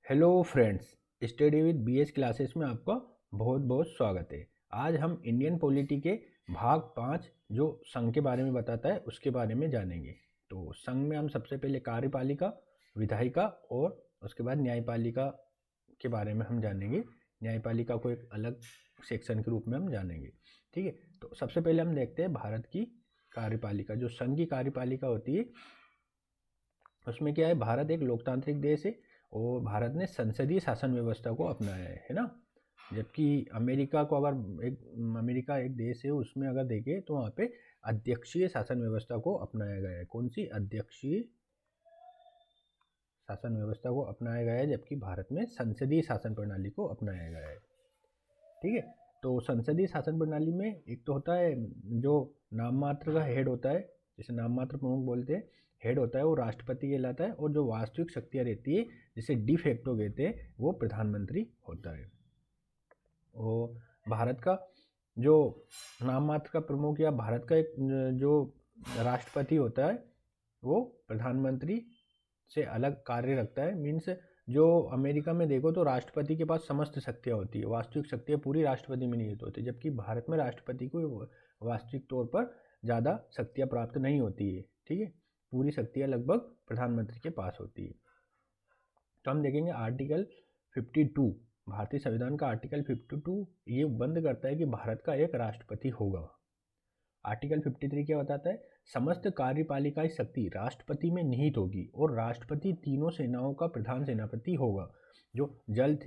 Hello friends, study with BH classes में आपका बहुत बहुत स्वागत है। आज हम इंडियन पॉलिटी के भाग 5 जो संघ के बारे में बताता है उसके बारे में जानेंगे। तो संघ में हम सबसे पहले कार्यपालिका, विधायिका और उसके बाद न्यायपालिका के बारे में हम जानेंगे। न्यायपालिका को एक अलग सेक्शन के रूप में हम जानेंगे। ठीक है, तो सबसे पहले हम देखते हैं भारत की कार्यपालिका। जो संघ की कार्यपालिका होती है उसमें क्या है, भारत एक लोकतांत्रिक देश है और भारत ने संसदीय शासन व्यवस्था को अपनाया है ना। जबकि अमेरिका को अमेरिका एक देश है, उसमें अगर देखें तो वहाँ पे अध्यक्षीय शासन व्यवस्था को अपनाया गया है। कौन सी? अध्यक्षीय शासन व्यवस्था को अपनाया गया है, जबकि भारत में संसदीय शासन प्रणाली को अपनाया गया है। ठीक है, तो संसदीय शासन प्रणाली में एक तो होता है जो नाम मात्र का हेड होता है, जिसे नाम मात्र प्रमुख बोलते हैं, हेड होता है, वो राष्ट्रपति कहलाता है। और जो वास्तविक शक्तियाँ रहती है जिसे डी फैक्टो कहते हैं, वो प्रधानमंत्री होता है। और भारत का जो नाम मात्र का प्रमुख या भारत का एक जो राष्ट्रपति होता है वो प्रधानमंत्री से अलग कार्य रखता है। मीन्स जो अमेरिका में देखो तो राष्ट्रपति के पास समस्त शक्तियाँ होती है, वास्तविक शक्तियाँ पूरी राष्ट्रपति में नहीं होती, जबकि भारत में राष्ट्रपति को वास्तविक तौर पर ज़्यादा शक्तियाँ प्राप्त नहीं होती है। ठीक है, पूरी शक्तियाँ लगभग प्रधानमंत्री के पास होती है। तो हम देखेंगे आर्टिकल 52, भारतीय संविधान का आर्टिकल 52 ये बंद करता है कि भारत का एक राष्ट्रपति होगा। आर्टिकल 53 क्या बताता है? समस्त कार्यपालिकाई शक्ति राष्ट्रपति में निहित होगी और राष्ट्रपति तीनों सेनाओं का प्रधान सेनापति होगा। जो जल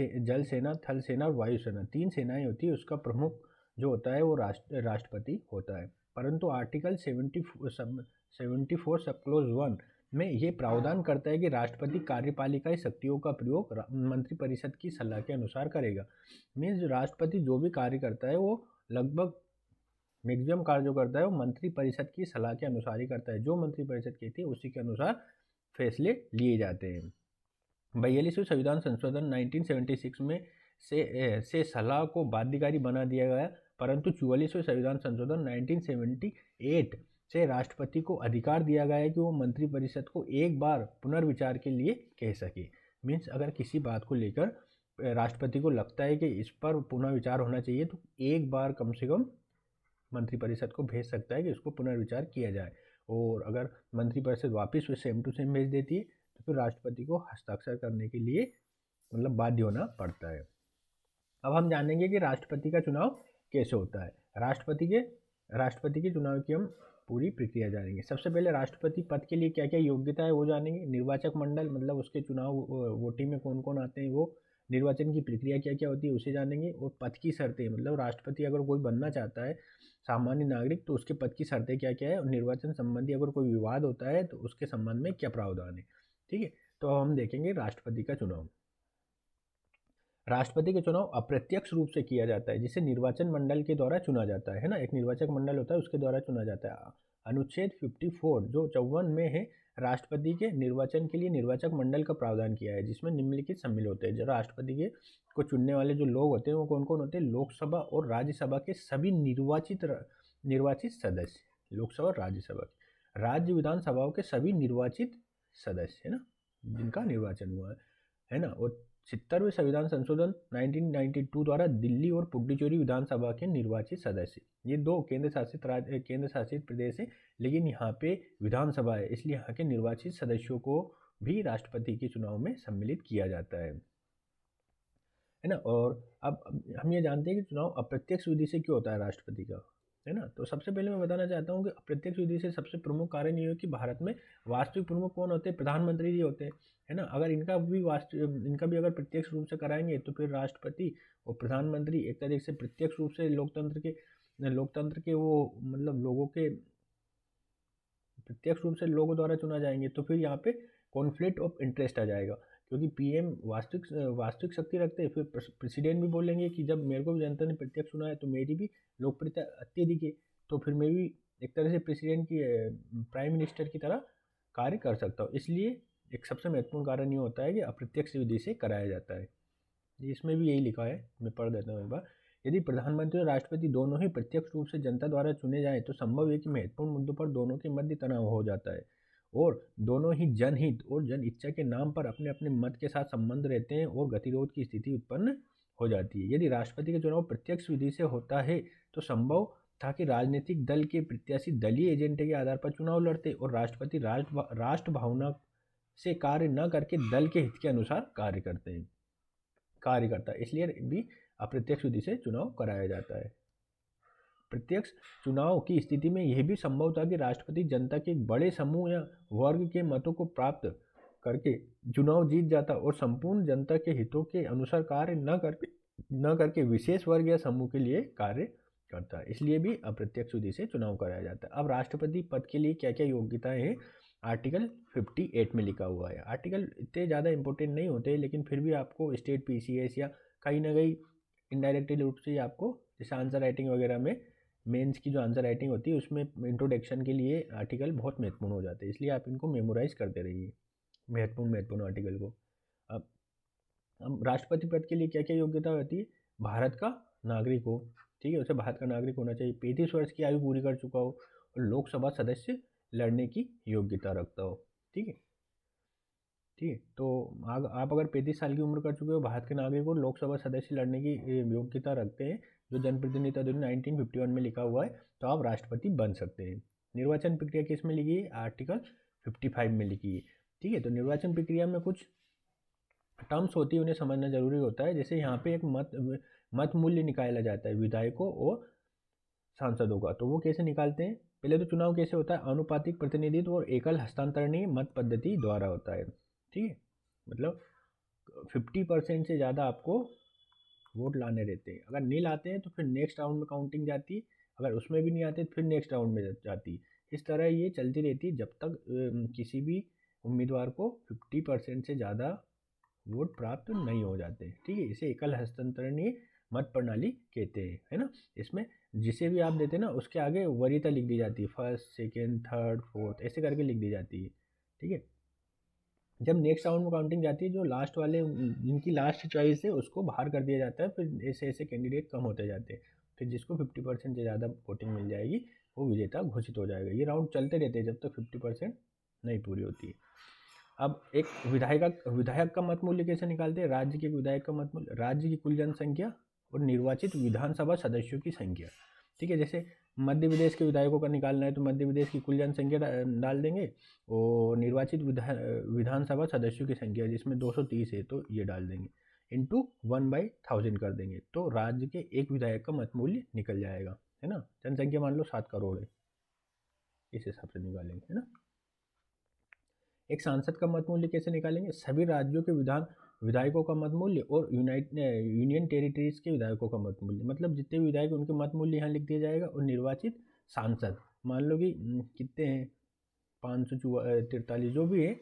सेना, थल सेना और वायु सेना, तीन सेनाएं होती है, उसका प्रमुख जो होता है वो राष्ट्रपति होता है। परंतु आर्टिकल 74 सब क्लोज 1 में ये प्रावधान करता है कि राष्ट्रपति कार्यपालिकाई शक्तियों का प्रयोग मंत्रिपरिषद की सलाह के अनुसार करेगा। मीन्स राष्ट्रपति जो भी कार्य करता है वो लगभग मैक्सिमम कार्य जो करता है वो मंत्रिपरिषद की सलाह के अनुसार ही करता है। जो मंत्रिपरिषद कहती है उसी के अनुसार फैसले लिए जाते हैं। 42वें संविधान संशोधन 1976 में से सलाह को बाध्यकारी बना दिया गया, परंतु 44वें संविधान संशोधन 1978 से राष्ट्रपति को अधिकार दिया गया है कि वो मंत्रिपरिषद को एक बार पुनर्विचार के लिए कह सके। मीन्स अगर किसी बात को लेकर राष्ट्रपति को लगता है कि इस पर पुनः विचार होना चाहिए तो एक बार कम से कम मंत्रिपरिषद को भेज सकता है कि उसको पुनर्विचार किया जाए। और अगर मंत्रिपरिषद वापस सेम टू सेम भेज देती है तो फिर राष्ट्रपति को हस्ताक्षर करने के लिए मतलब बाध्य होना पड़ता है। अब हम जानेंगे कि राष्ट्रपति का चुनाव कैसे होता है। राष्ट्रपति के चुनाव की हम पूरी प्रक्रिया जानेंगे। सबसे पहले राष्ट्रपति पद के लिए क्या क्या योग्यता है वो जानेंगे। निर्वाचक मंडल मतलब उसके चुनाव वोटिंग में कौन कौन आते हैं, वो निर्वाचन की प्रक्रिया क्या क्या होती है उसे जानेंगे। और पद की शर्तें, मतलब राष्ट्रपति अगर कोई बनना चाहता है सामान्य नागरिक तो उसके पद की शर्तें क्या क्या है, और निर्वाचन संबंधी अगर कोई विवाद होता है तो उसके संबंध में क्या प्रावधान है। ठीक है, तो हम देखेंगे राष्ट्रपति का चुनाव। राष्ट्रपति का चुनाव अप्रत्यक्ष रूप से किया जाता है, जिसे निर्वाचन मंडल के द्वारा चुना जाता है ना। एक निर्वाचक मंडल होता है उसके द्वारा चुना जाता है। अनुच्छेद 54 जो 54 में है, राष्ट्रपति के निर्वाचन के लिए निर्वाचक मंडल का प्रावधान किया है, जिसमें निम्नलिखित शामिल होते हैं। जो राष्ट्रपति के को चुनने वाले जो लोग होते हैं वो कौन कौन होते हैं? लोकसभा और राज्यसभा के सभी निर्वाचित सदस्य, लोकसभा और राज्यसभा के, राज्य विधानसभाओं के सभी निर्वाचित सदस्य है ना, जिनका निर्वाचन हुआ है ना। और 70वें संविधान संशोधन 1992 द्वारा दिल्ली और पुडुचेरी विधानसभा के निर्वाचित सदस्य, ये दो केंद्र शासित प्रदेश है, लेकिन यहाँ पे विधानसभा है, इसलिए यहाँ के निर्वाचित सदस्यों को भी राष्ट्रपति के चुनाव में सम्मिलित किया जाता है ना। और अब हम ये जानते हैं कि चुनाव अप्रत्यक्ष विधि से क्यों होता है राष्ट्रपति का, है ना। तो सबसे पहले मैं बताना चाहता हूँ कि अप्रत्यक्ष विधि से सबसे प्रमुख कारण ये है कि भारत में वास्तविक प्रमुख कौन होते हैं? प्रधानमंत्री जी होते हैं, है ना। अगर इनका भी अगर प्रत्यक्ष रूप से कराएंगे तो फिर राष्ट्रपति और प्रधानमंत्री एक तरीके से प्रत्यक्ष रूप से लोकतंत्र के वो मतलब लोगों के प्रत्यक्ष रूप से लोगों द्वारा चुना जाएंगे, तो फिर यहाँ पे कॉन्फ्लिक्ट ऑफ इंटरेस्ट आ जाएगा, क्योंकि पीएम वास्तविक शक्ति रखते हैं। फिर प्रेसिडेंट भी बोलेंगे कि जब मेरे को भी जनता ने प्रत्यक्ष चुना है तो मेरी भी लोकप्रियता अत्यधिक है, तो फिर मैं भी एक तरह से प्रेसिडेंट की प्राइम मिनिस्टर की तरह कार्य कर सकता हूँ। इसलिए एक सबसे महत्वपूर्ण कारण ये होता है कि अप्रत्यक्ष विधि से कराया जाता है। इसमें भी यही लिखा है, मैं पढ़ देता हूँ एक बार। यदि प्रधानमंत्री और राष्ट्रपति दोनों ही प्रत्यक्ष रूप से जनता द्वारा चुने जाएं तो संभव है कि महत्वपूर्ण मुद्दों पर दोनों के मध्य तनाव हो जाता है और दोनों ही जनहित और जन इच्छा के नाम पर अपने अपने मत के साथ संबंध रहते हैं और गतिरोध की स्थिति उत्पन्न हो जाती है। यदि राष्ट्रपति का चुनाव प्रत्यक्ष विधि से होता है तो संभव था कि राजनीतिक दल के प्रत्याशी दलीय एजेंडे के आधार पर चुनाव लड़ते और राष्ट्रपति राष्ट्र भावना से कार्य न करके दल के हित के अनुसार कार्य करता है। इसलिए भी अप्रत्यक्ष विधि से चुनाव कराया जाता है। प्रत्यक्ष चुनाव की स्थिति में यह भी संभव था कि राष्ट्रपति जनता के एक बड़े समूह या वर्ग के मतों को प्राप्त करके चुनाव जीत जाता और संपूर्ण जनता के हितों के अनुसार कार्य न करके विशेष वर्ग या समूह के लिए कार्य करता है। इसलिए भी अप्रत्यक्ष विधि से चुनाव कराया जाता है। अब राष्ट्रपति पद के लिए क्या क्या योग्यताएं हैं, आर्टिकल 58 में लिखा हुआ है। आर्टिकल इतने ज़्यादा इंपॉर्टेंट नहीं होते, लेकिन फिर भी आपको स्टेट PCS या कहीं ना कहीं इनडायरेक्टली रूप से आपको जैसे आंसर राइटिंग वगैरह में मेंस की जो आंसर राइटिंग होती है उसमें इंट्रोडक्शन के लिए आर्टिकल बहुत महत्वपूर्ण हो जाते हैं, इसलिए आप इनको मेमोराइज करते रहिए महत्वपूर्ण आर्टिकल को। अब राष्ट्रपति पद के लिए क्या क्या योग्यता होती है, भारत का नागरिक हो, ठीक है, उसे भारत का नागरिक होना चाहिए, 35 वर्ष की आयु पूरी कर चुका हो और लोकसभा सदस्य लड़ने की योग्यता रखता हो। ठीक है, तो आप अगर 35 साल की उम्र कर चुके हो, भारत के नागरिक और लोकसभा सदस्य लड़ने की योग्यता रखते हैं जो जनप्रतिनिधित्व अधिनियम 1951 में लिखा हुआ है, तो आप राष्ट्रपति बन सकते हैं। निर्वाचन प्रक्रिया किस में लिखी है, आर्टिकल 55 में लिखी है। ठीक है, तो निर्वाचन प्रक्रिया में कुछ टर्म्स होती है, उन्हें समझना जरूरी होता है। जैसे यहाँ पे एक मत मूल्य निकाला जाता है विधायकों और सांसदों का, तो वो कैसे निकालते हैं, पहले तो चुनाव कैसे होता है, अनुपातिक प्रतिनिधित्व और एकल हस्तांतरणीय मत पद्धति द्वारा होता है। ठीक है, मतलब 50% से ज़्यादा आपको वोट लाने रहते हैं। अगर नहीं लाते हैं तो फिर नेक्स्ट राउंड में काउंटिंग जाती है, अगर उसमें भी नहीं आते तो फिर नेक्स्ट राउंड में जाती है। इस तरह ये चलती रहती है जब तक किसी भी उम्मीदवार को 50% से ज़्यादा वोट प्राप्त नहीं हो जाते। ठीक है, इसे एकल हस्तांतरणीय मत प्रणाली कहते हैं, है ना। इसमें जिसे भी आप देते हैं ना उसके आगे वरीयता लिख दी जाती है, फर्स्ट, सेकेंड, थर्ड, फोर्थ ऐसे करके लिख दी जाती है। ठीक है, जब नेक्स्ट राउंड में काउंटिंग जाती है जो लास्ट वाले जिनकी लास्ट चॉइस है उसको बाहर कर दिया जाता है, फिर ऐसे ऐसे कैंडिडेट कम होते जाते हैं, फिर जिसको 50% से ज़्यादा वोटिंग मिल जाएगी वो विजेता घोषित हो जाएगा। ये राउंड चलते रहते हैं जब तक 50% नहीं पूरी होती है। अब एक विधायक का मत मूल्य कैसे निकालते हैं, राज्य के विधायक का मत मूल्य राज्य की कुल जनसंख्या और निर्वाचित विधानसभा सदस्यों की संख्या। ठीक है, जैसे मध्य प्रदेश के विधायकों का निकालना है तो मध्य प्रदेश की कुल जनसंख्या डाल देंगे और निर्वाचित विधानसभा सदस्यों की संख्या जिसमें 230 है तो ये डाल देंगे इंटू 1/1000 कर देंगे, तो राज्य के एक विधायक का मत मूल्य निकल जाएगा, है ना। जनसंख्या मान लो 7 करोड़ है, इस हिसाब से निकालेंगे, है ना। एक सांसद का मत मूल्य कैसे निकालेंगे, सभी राज्यों के विधायकों का मत मूल्य और यूनियन टेरिटरीज के विधायकों का मत मूल्य, मतलब जितने भी विधायक उनके मत मूल्य यहाँ लिख दिया जाएगा और निर्वाचित सांसद मान लो कि कितने हैं 543 जो भी है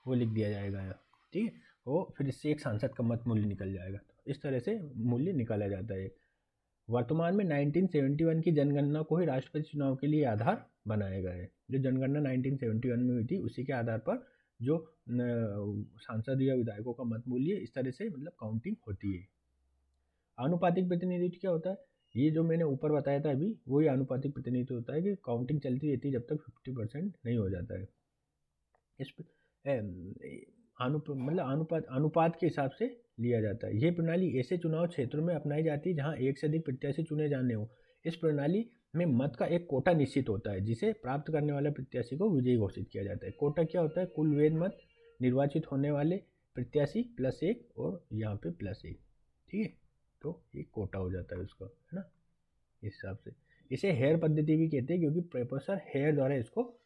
वो लिख दिया जाएगा यहाँ। ठीक है, वो फिर इससे एक सांसद का मत मूल्य निकल जाएगा। तो इस तरह से मूल्य निकाला जाता है। वर्तमान में 1971 की जनगणना को ही राष्ट्रपति चुनाव के लिए आधार बनाया गया है। जो जनगणना 1971 में हुई थी उसी के आधार पर जो सांसद या विधायकों का मत मूल्य इस तरह से मतलब काउंटिंग होती है। आनुपातिक प्रतिनिधित्व क्या होता है, ये जो मैंने ऊपर बताया था अभी वही आनुपातिक प्रतिनिधित्व होता है कि काउंटिंग चलती रहती है जब तक 50% नहीं हो जाता है। इस अनुपात के हिसाब से लिया जाता है। यह प्रणाली ऐसे चुनाव क्षेत्रों में अपनाई जाती है जहां एक से अधिक प्रत्याशी चुने जाने हो। इस प्रणाली में मत का एक कोटा निश्चित होता है जिसे प्राप्त करने वाले प्रत्याशी को विजयी घोषित किया जाता है। कोटा क्या होता है, कुल वैध मत निर्वाचित होने वाले प्रत्याशी +1 और यहाँ पे +1। ठीक है, तो एक कोटा हो जाता है उसका, है ना। इस हिसाब से इसे हेयर पद्धति भी कहते हैं क्योंकि प्रोफेसर हेयर द्वारा इसको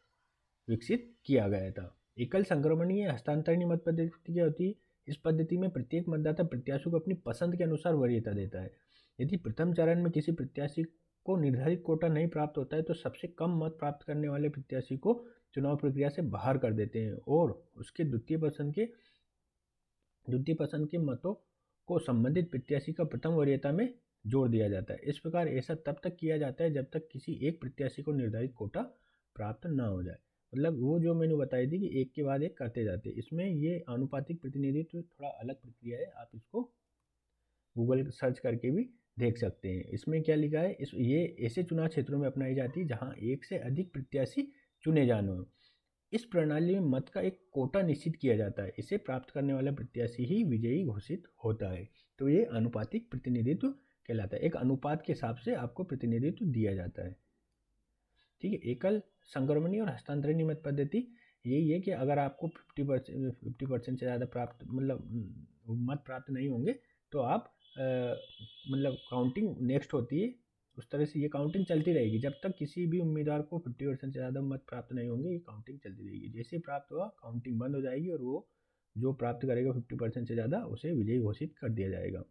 विकसित किया गया था। एकल संक्रमणीय हस्तांतरणीय मत पद्धति क्या होती है, इस पद्धति में प्रत्येक मतदाता प्रत्याशी को अपनी पसंद के अनुसार वरीयता देता है। यदि प्रथम चरण में किसी प्रत्याशी को निर्धारित कोटा नहीं प्राप्त होता है तो सबसे कम मत प्राप्त करने वाले प्रत्याशी को चुनाव प्रक्रिया से बाहर कर देते हैं और उसके द्वितीय पसंद के मतों को संबंधित प्रत्याशी का प्रथम वरीयता में जोड़ दिया जाता है। इस प्रकार ऐसा तब तक किया जाता है जब तक किसी एक प्रत्याशी को निर्धारित कोटा प्राप्त न हो जाए। मतलब वो जो मैंने बताई थी कि एक के बाद एक करते जाते हैं। इसमें ये आनुपातिक प्रतिनिधित्व थोड़ा अलग प्रक्रिया है, आप इसको गूगल सर्च करके भी देख सकते हैं। इसमें क्या लिखा है, ये ऐसे चुनाव क्षेत्रों में अपनाई जाती है जहां एक से अधिक प्रत्याशी चुने जाने हो। इस प्रणाली में मत का एक कोटा निश्चित किया जाता है, इसे प्राप्त करने वाला प्रत्याशी ही विजयी घोषित होता है। तो ये अनुपातिक प्रतिनिधित्व कहलाता है। एक अनुपात के हिसाब से आपको प्रतिनिधित्व दिया जाता है। ठीक है। एकल संक्रमणीय और हस्तांतरणीय मत पद्धति यही है कि अगर आपको 50% से ज़्यादा प्राप्त मत प्राप्त नहीं होंगे तो आप काउंटिंग नेक्स्ट होती है, उस तरह से ये काउंटिंग चलती रहेगी जब तक किसी भी उम्मीदवार को 50% से ज़्यादा मत प्राप्त नहीं होंगे, ये काउंटिंग चलती रहेगी। जैसे प्राप्त हुआ काउंटिंग बंद हो जाएगी और वो जो प्राप्त करेगा 50% से ज़्यादा उसे विजयी घोषित कर दिया जाएगा।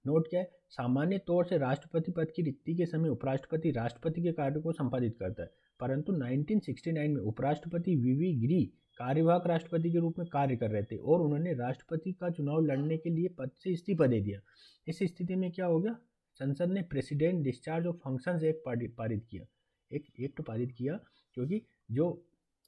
नोट क्या है, सामान्य तौर से राष्ट्रपति पद की रिक्ति के समय उपराष्ट्रपति राष्ट्रपति के कार्य को संपादित करता है, परंतु 1969 में उपराष्ट्रपति वीवी गिरी कार्यवाहक राष्ट्रपति के रूप में कार्य कर रहे थे और उन्होंने राष्ट्रपति का चुनाव लड़ने के लिए पद से इस्तीफा दे दिया। इस स्थिति में क्या हो गया, संसद ने president discharge of functions act पारित किया, एक एक्ट पारित किया, क्योंकि जो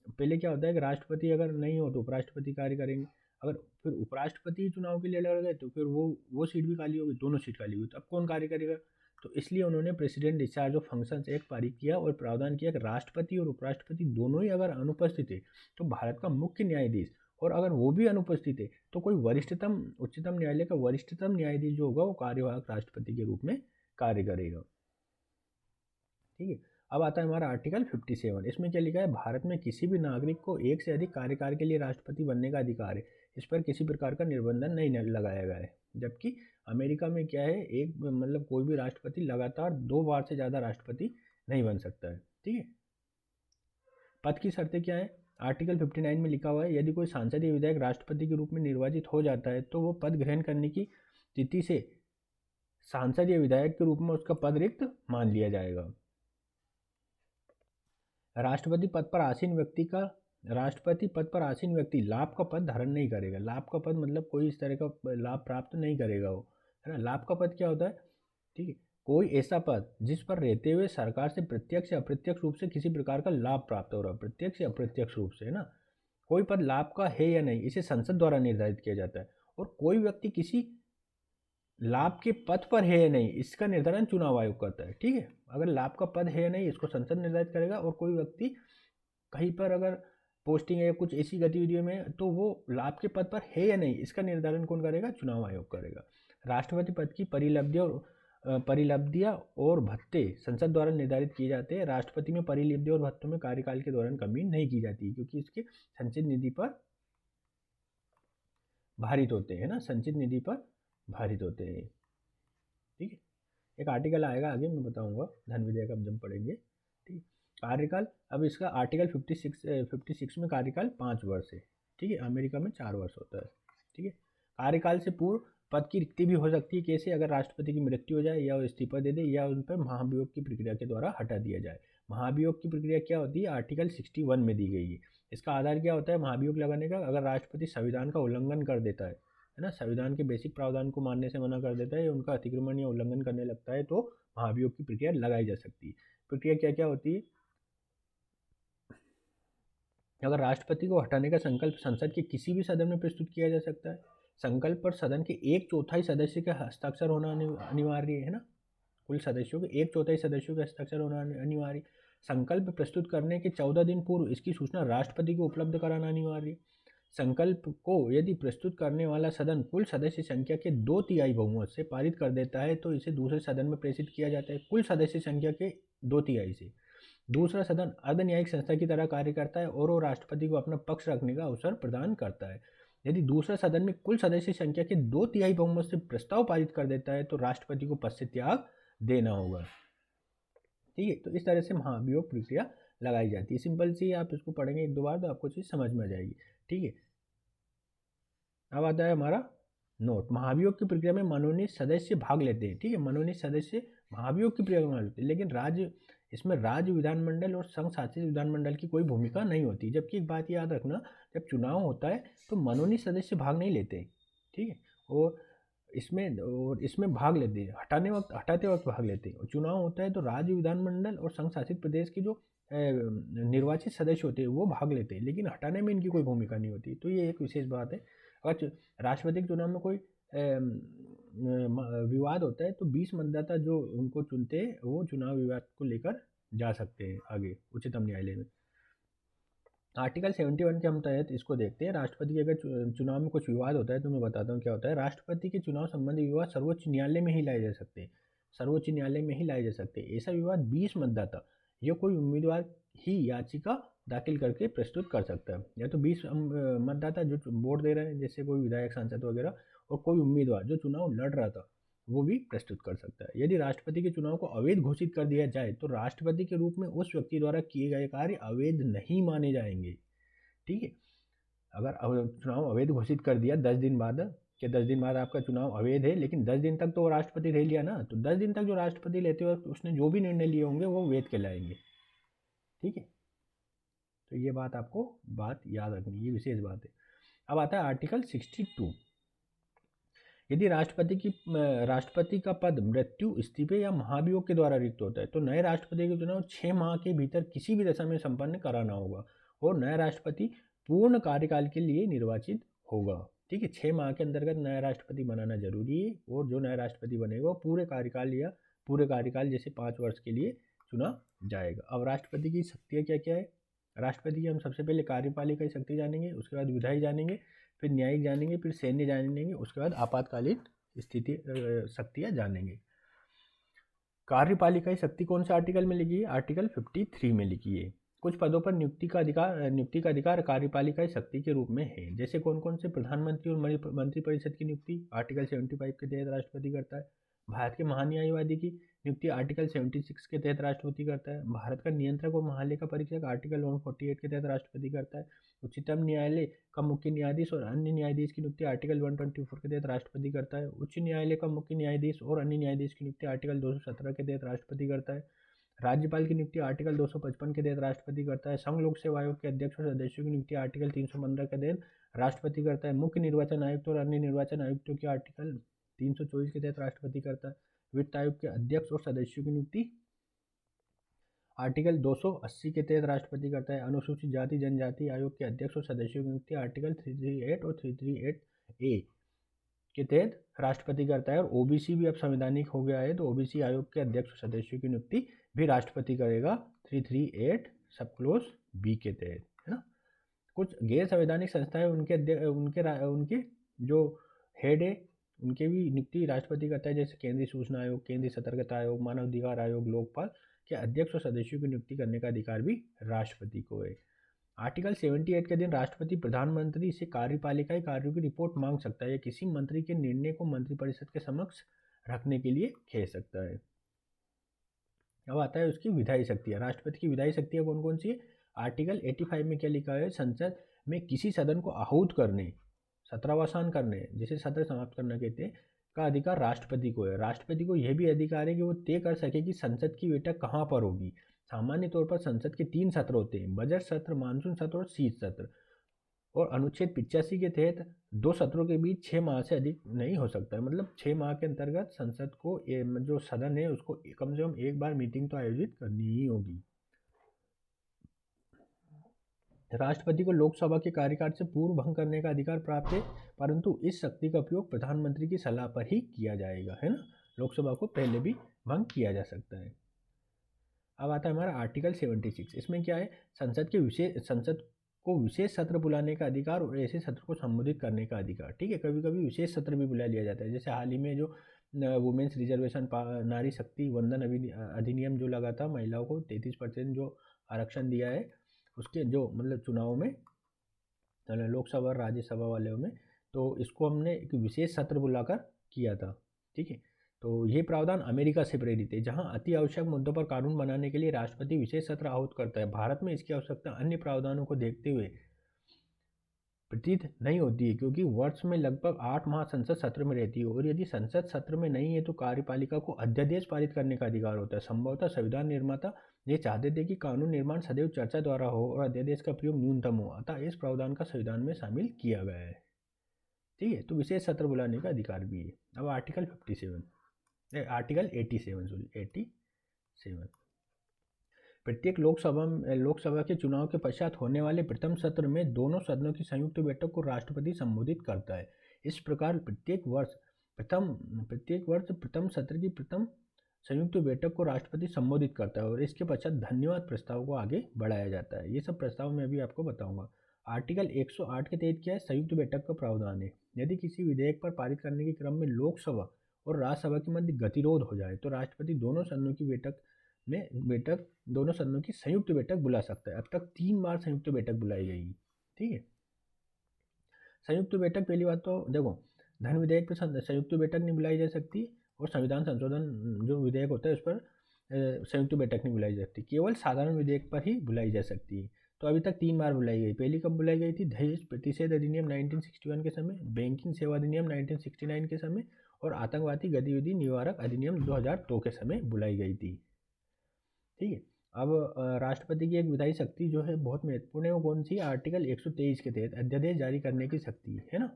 पहले क्या होता है कि राष्ट्रपति अगर नहीं हो तो उपराष्ट्रपति कार्य करेंगे, अगर फिर उपराष्ट्रपति चुनाव के लिए लड़ गए तो फिर वो सीट भी खाली होगी, दोनों सीट खाली हुई, तो अब कौन कार्य करेगा। तो इसलिए उन्होंने president discharge of functions act पारित किया और प्रावधान किया कि राष्ट्रपति और उपराष्ट्रपति दोनों ही अगर अनुपस्थित है तो भारत का मुख्य न्यायाधीश, और अगर वो भी अनुपस्थित है तो कोई उच्चतम न्यायालय का वरिष्ठतम न्यायाधीश जो होगा वो कार्यवाहक राष्ट्रपति के रूप में कार्य करेगा। ठीक है। अब आता है हमारा आर्टिकल 57। इसमें क्या लिखा है, भारत में किसी भी नागरिक को एक से अधिक कार्यकाल के लिए राष्ट्रपति बनने का अधिकार है, इस पर किसी प्रकार का निर्बंधन नहीं लगाया गया है। जबकि अमेरिका में क्या है, एक कोई भी राष्ट्रपति लगातार 2 बार से ज़्यादा राष्ट्रपति नहीं बन सकता है। ठीक है। पद की शर्तें क्या है, आर्टिकल 59 में लिखा हुआ है, यदि कोई सांसद या विधायक राष्ट्रपति के रूप में निर्वाचित हो जाता है तो वो पद ग्रहण करने की तिथि से सांसद या विधायक के रूप में उसका पद रिक्त मान लिया जाएगा। राष्ट्रपति पद पर आसीन व्यक्ति लाभ का पद धारण नहीं करेगा। लाभ का पद मतलब कोई इस तरह का लाभ प्राप्त नहीं करेगा वो, है ना। लाभ का पद क्या होता है, ठीक है, कोई ऐसा पद जिस पर रहते हुए सरकार से प्रत्यक्ष या अप्रत्यक्ष रूप से किसी प्रकार का लाभ प्राप्त हो रहा है, प्रत्यक्ष या अप्रत्यक्ष रूप से, है ना। कोई पद लाभ का है या नहीं इसे संसद द्वारा निर्धारित किया जाता है, और कोई व्यक्ति किसी लाभ के पद पर है या नहीं इसका निर्धारण चुनाव आयोग करता है। ठीक है। अगर लाभ का पद है या नहीं इसको संसद निर्धारित करेगा, और कोई व्यक्ति कहीं पर अगर पोस्टिंग है या कुछ ऐसी गतिविधियों में तो वो लाभ के पद पर है या नहीं इसका निर्धारण कौन करेगा, चुनाव आयोग करेगा। राष्ट्रपति पद की परिलब्धियां और भत्ते संसद द्वारा निर्धारित किए जाते हैं। राष्ट्रपति में परिलब्धियों और भत्तों में कार्यकाल के दौरान कमी नहीं की जाती, क्योंकि इसके संचित निधि पर भारित होते हैं ना, संचित निधि पर भारित होते हैं। ठीक है। एक आर्टिकल आएगा आगे मैं बताऊंगा, धन विधेयक हम जब पढ़ेंगे। ठीक। कार्यकाल, अब इसका आर्टिकल 56 में कार्यकाल 5 वर्ष है। ठीक है। अमेरिका में 4 वर्ष होता है। ठीक है। कार्यकाल से पूर्व पद की रिक्ति भी हो सकती है, कैसे, अगर राष्ट्रपति की मृत्यु हो जाए या वो इस्तीफा दे दे या उन पर महाभियोग की प्रक्रिया के द्वारा हटा दिया जाए। महाभियोग की प्रक्रिया क्या होती है, आर्टिकल 61 में दी गई है। इसका आधार क्या होता है महाभियोग लगाने का, अगर राष्ट्रपति संविधान का उल्लंघन कर देता है ना, संविधान के बेसिक प्रावधान को मानने से मना कर देता है, उनका अतिक्रमण या उल्लंघन करने लगता है, तो महाभियोग की प्रक्रिया लगाई जा सकती है। प्रक्रिया क्या क्या होती है, अगर राष्ट्रपति को हटाने का संकल्प संसद के किसी भी सदन में प्रस्तुत किया जा सकता है, संकल्प पर सदन के 1/4 सदस्य का हस्ताक्षर होना अनिवार्य है ना, कुल सदस्यों के 1/4 सदस्यों का हस्ताक्षर होना अनिवार्य। संकल्प प्रस्तुत करने के 14 दिन पूर्व इसकी सूचना राष्ट्रपति को उपलब्ध कराना अनिवार्य। संकल्प को यदि प्रस्तुत करने वाला सदन कुल सदस्य संख्या के 2/3 बहुमत से पारित कर देता है तो इसे दूसरे सदन में प्रेषित किया जाता है, कुल सदस्य संख्या के 2/3 से। दूसरा सदन अर्धन्यायिक संस्था की तरह कार्य करता है और वो राष्ट्रपति को अपना पक्ष रखने का अवसर प्रदान करता है। यदि दूसरा सदन में कुल सदस्य संख्या के 2/3 बहुमत से प्रस्ताव पारित कर देता है तो राष्ट्रपति को पद से त्याग देना होगा। ठीक है। तो इस तरह से महाभियोग प्रक्रिया लगाई जाती है। सिंपल सी, आप इसको पढ़ेंगे 1-2 बार तो आपको चीज़ समझ में आ जाएगी। ठीक है। अब आता है हमारा नोट, महाभियोग की प्रक्रिया में मनोनीत सदस्य भाग लेते हैं। ठीक है। मनोनीत सदस्य महाभियोग की प्रक्रिया में भाग लेते हैं, लेकिन इसमें राज्य विधानमंडल और संघ शासित विधानमंडल की कोई भूमिका नहीं होती। जबकि एक बात याद रखना, जब चुनाव होता है तो मनोनीत सदस्य भाग नहीं लेते। ठीक है। और इसमें भाग लेते हैं, हटाते वक्त भाग लेते हैं। और चुनाव होता है तो राज्य विधानमंडल और संघ शासित प्रदेश के जो निर्वाचित सदस्य होते हैं वो भाग लेते हैं, लेकिन हटाने में इनकी कोई भूमिका नहीं होती। तो ये एक विशेष बात है। अगर राष्ट्रपति के चुनाव में कोई विवाद होता है तो 20 मतदाता जो उनको चुनते हैं वो चुनाव विवाद को लेकर जा सकते हैं आगे उच्चतम न्यायालय में। आर्टिकल 71 के हम तहत इसको देखते हैं। राष्ट्रपति के अगर चुनाव में कुछ विवाद होता है तो मैं बताता हूँ क्या होता है। राष्ट्रपति के चुनाव संबंधी विवाद सर्वोच्च न्यायालय में ही लाए जा सकते हैं, सर्वोच्च न्यायालय में ही लाए जा सकते हैं। ऐसा विवाद 20 मतदाता या कोई उम्मीदवार ही याचिका दाखिल करके प्रस्तुत कर सकता है। या तो 20 मतदाता जो वोट दे रहे हैं, जैसे कोई विधायक, सांसद वगैरह, और कोई उम्मीदवार जो चुनाव लड़ रहा था वो भी प्रस्तुत कर सकता है। यदि राष्ट्रपति के चुनाव को अवैध घोषित कर दिया जाए तो राष्ट्रपति के रूप में उस व्यक्ति द्वारा किए गए कार्य अवैध नहीं माने जाएंगे। ठीक है, अगर चुनाव अवैध घोषित कर दिया 10 दिन बाद कि 10 दिन बाद आपका चुनाव अवैध है, लेकिन 10 दिन तक तो वो राष्ट्रपति रह लिया ना, तो 10 दिन तक जो राष्ट्रपति लेते वक्त उसने जो भी निर्णय लिए होंगे वो वैध कहलाएंगे। ठीक है, तो ये बात आपको याद रखनी, ये विशेष बात है। अब आता है आर्टिकल 62। यदि राष्ट्रपति का पद मृत्यु, इस्तीफे या महाभियोग के द्वारा रिक्त होता है तो नए राष्ट्रपति का चुनाव 6 माह के भीतर किसी भी दशा में संपन्न कराना होगा और नया राष्ट्रपति पूर्ण कार्यकाल के लिए निर्वाचित होगा। ठीक है, 6 माह के अंतर्गत नया राष्ट्रपति बनाना जरूरी है और जो नया राष्ट्रपति बनेगा पूरे कार्यकाल जैसे 5 वर्ष के लिए चुना जाएगा। अब राष्ट्रपति की शक्तियाँ क्या क्या है? राष्ट्रपति की हम सबसे पहले कार्यपालिका की शक्ति जानेंगे, उसके बाद विधायी जानेंगे, फिर न्यायिक जानेंगे, फिर सैन्य जानेंगे, उसके बाद आपातकालीन स्थिति शक्तियाँ जानेंगे। कार्यपालिका की शक्ति कौन से आर्टिकल में लिखी है? आर्टिकल 53 में लिखी है। कुछ पदों पर नियुक्ति का अधिकार कार्यपालिका की शक्ति के रूप में है। जैसे कौन कौन से? प्रधानमंत्री और मंत्रिपरिषद की नियुक्ति आर्टिकल 75 के तहत राष्ट्रपति करता है। भारत के महान्यायवादी की नियुक्ति आर्टिकल 76 के तहत राष्ट्रपति करता है। भारत का नियंत्रक और महालेखा परीक्षक आर्टिकल 148 के तहत राष्ट्रपति करता है। उच्चतम न्यायालय का मुख्य न्यायाधीश और अन्य न्यायाधीश की नियुक्ति आर्टिकल 124 के तहत राष्ट्रपति करता है। उच्च न्यायालय का मुख्य न्यायाधीश और अन्य न्यायाधीश की नियुक्ति आर्टिकल 217 के तहत राष्ट्रपति करता है। राज्यपाल की नियुक्ति आर्टिकल 255 के तहत राष्ट्रपति करता है। संघ लोक सेवा आयोग के अध्यक्ष और सदस्यों की नियुक्ति आर्टिकल 315 के तहत राष्ट्रपति करता है। मुख्य निर्वाचन आयुक्त और अन्य निर्वाचन आयुक्तों की आर्टिकल 324 के तहत राष्ट्रपति करता है। वित्त आयोग के अध्यक्ष और सदस्यों की नियुक्ति आर्टिकल 280 के तहत राष्ट्रपति करता है। अनुसूचित जाति जनजाति आयोग के अध्यक्ष और सदस्यों की नियुक्ति आर्टिकल 338 और 338A के तहत राष्ट्रपति करता है। और ओबीसी भी अब संवैधानिक हो गया है तो ओबीसी आयोग के अध्यक्ष और सदस्यों की नियुक्ति भी राष्ट्रपति करेगा 338 सब क्लोज बी के तहत, है ना। कुछ गैर संवैधानिक संस्थाएं उनके जो हेड है उनके भी नियुक्ति राष्ट्रपति करता है। जैसे केंद्रीय सूचना आयोग, केंद्रीय सतर्कता आयोग, मानव अधिकार आयोग, लोकपाल के अध्यक्ष और सदस्यों की नियुक्ति करने का अधिकार भी राष्ट्रपति को है। आर्टिकल 78 के दिन राष्ट्रपति प्रधानमंत्री से कार्यपालिका के कार्यों की रिपोर्ट मांग सकता है या किसी मंत्री के निर्णय को मंत्रिपरिषद के समक्ष रखने के लिए कह सकता है। अब आता है उसकी विधायी शक्तियाँ। राष्ट्रपति की विधायी शक्तियाँ कौन कौन सी है? आर्टिकल 85 में क्या लिखा है? संसद में किसी सदन को आहूत करने, सत्रावसान करने, जिसे सत्र समाप्त करना कहते हैं, का अधिकार राष्ट्रपति को है। राष्ट्रपति को यह भी अधिकार है कि वो तय कर सके कि संसद की बैठक कहाँ पर होगी। सामान्य तौर पर संसद के 3 सत्र होते हैं, बजट सत्र, मानसून सत्र और शीत सत्र। और अनुच्छेद 85 के तहत 2 सत्रों के बीच 6 माह से अधिक नहीं हो सकता है। मतलब 6 माह के अंतर्गत संसद को जो सदन है उसको कम से कम एक बार मीटिंग तो आयोजित करनी ही होगी। राष्ट्रपति को लोकसभा के कार्यकाल से पूर्व भंग करने का अधिकार प्राप्त है, परंतु इस शक्ति का उपयोग प्रधानमंत्री की सलाह पर ही किया जाएगा, है ना। लोकसभा को पहले भी भंग किया जा सकता है। अब आता है हमारा आर्टिकल 76। इसमें क्या है? संसद को विशेष सत्र बुलाने का अधिकार और ऐसे सत्र को संबोधित करने का अधिकार। ठीक है, कभी कभी विशेष सत्र भी बुला लिया जाता है। जैसे हाल ही में जो वुमेन्स रिजर्वेशन, नारी शक्ति वंदन अधिनियम जो लगा था, महिलाओं को 33% जो आरक्षण दिया है, उसके जो मतलब चुनाव में, लोकसभा और राज्यसभा वाले में, तो इसको हमने एक विशेष सत्र बुलाकर किया था। ठीक है, तो ये प्रावधान अमेरिका से प्रेरित है, जहां अति आवश्यक मुद्दों पर कानून बनाने के लिए राष्ट्रपति विशेष सत्र आहूत करता है। भारत में इसकी आवश्यकता अन्य प्रावधानों को देखते हुए प्रतीत नहीं होती है, क्योंकि वर्ष में लगभग 8 माह संसद सत्र में रहती है और यदि संसद सत्र में नहीं है तो कार्यपालिका को अध्यादेश पारित करने का अधिकार होता है। संभवतः संविधान निर्माता ये चाहते थे कि कानून निर्माण सदैव चर्चा द्वारा हो और अध्यादेश का प्रयोग न्यूनतम हो, अतः इस प्रावधान का संविधान में शामिल किया गया है। ठीक है, तो विशेष सत्र बुलाने का अधिकार भी है। अब आर्टिकल 87। प्रत्येक लोकसभा के चुनाव के पश्चात होने वाले प्रथम सत्र में दोनों सदनों की संयुक्त बैठक को राष्ट्रपति संबोधित करता है। इस प्रकार प्रत्येक वर्ष प्रथम सत्र की प्रथम संयुक्त बैठक को राष्ट्रपति संबोधित करता है और इसके पश्चात धन्यवाद प्रस्ताव को आगे बढ़ाया जाता है। ये सब प्रस्ताव मैं अभी आपको बताऊंगा। आर्टिकल 108 के तहत क्या है, संयुक्त बैठक का प्रावधान है। यदि किसी विधेयक पर पारित करने के क्रम में लोकसभा और राज्यसभा के मध्य गतिरोध हो जाए तो राष्ट्रपति दोनों सदनों की दोनों सदनों की संयुक्त बैठक बुला सकता है। अब तक 3 बार संयुक्त बैठक बुलाई गई। ठीक है, संयुक्त बैठक पहली बात तो देखो, धन विधेयक पर संयुक्त बैठक नहीं बुलाई जा सकती और संविधान संशोधन जो विधेयक होता है उस पर संयुक्त बैठक नहीं बुलाई जा सकती, केवल साधारण विधेयक पर ही बुलाई जा सकती है। तो अभी तक 3 बार बुलाई गई। पहली कब बुलाई गई थी, दहेज प्रतिषेध अधिनियम 1961 के समय, बैंकिंग सेवा अधिनियम 1969 के समय और आतंकवादी गतिविधि निवारक अधिनियम 2002 के समय बुलाई गई थी। ठीक है, अब राष्ट्रपति की एक विधायी शक्ति जो है बहुत महत्वपूर्ण है, वो कौन सी, आर्टिकल 123 के तहत अध्यादेश जारी करने की शक्ति है ना,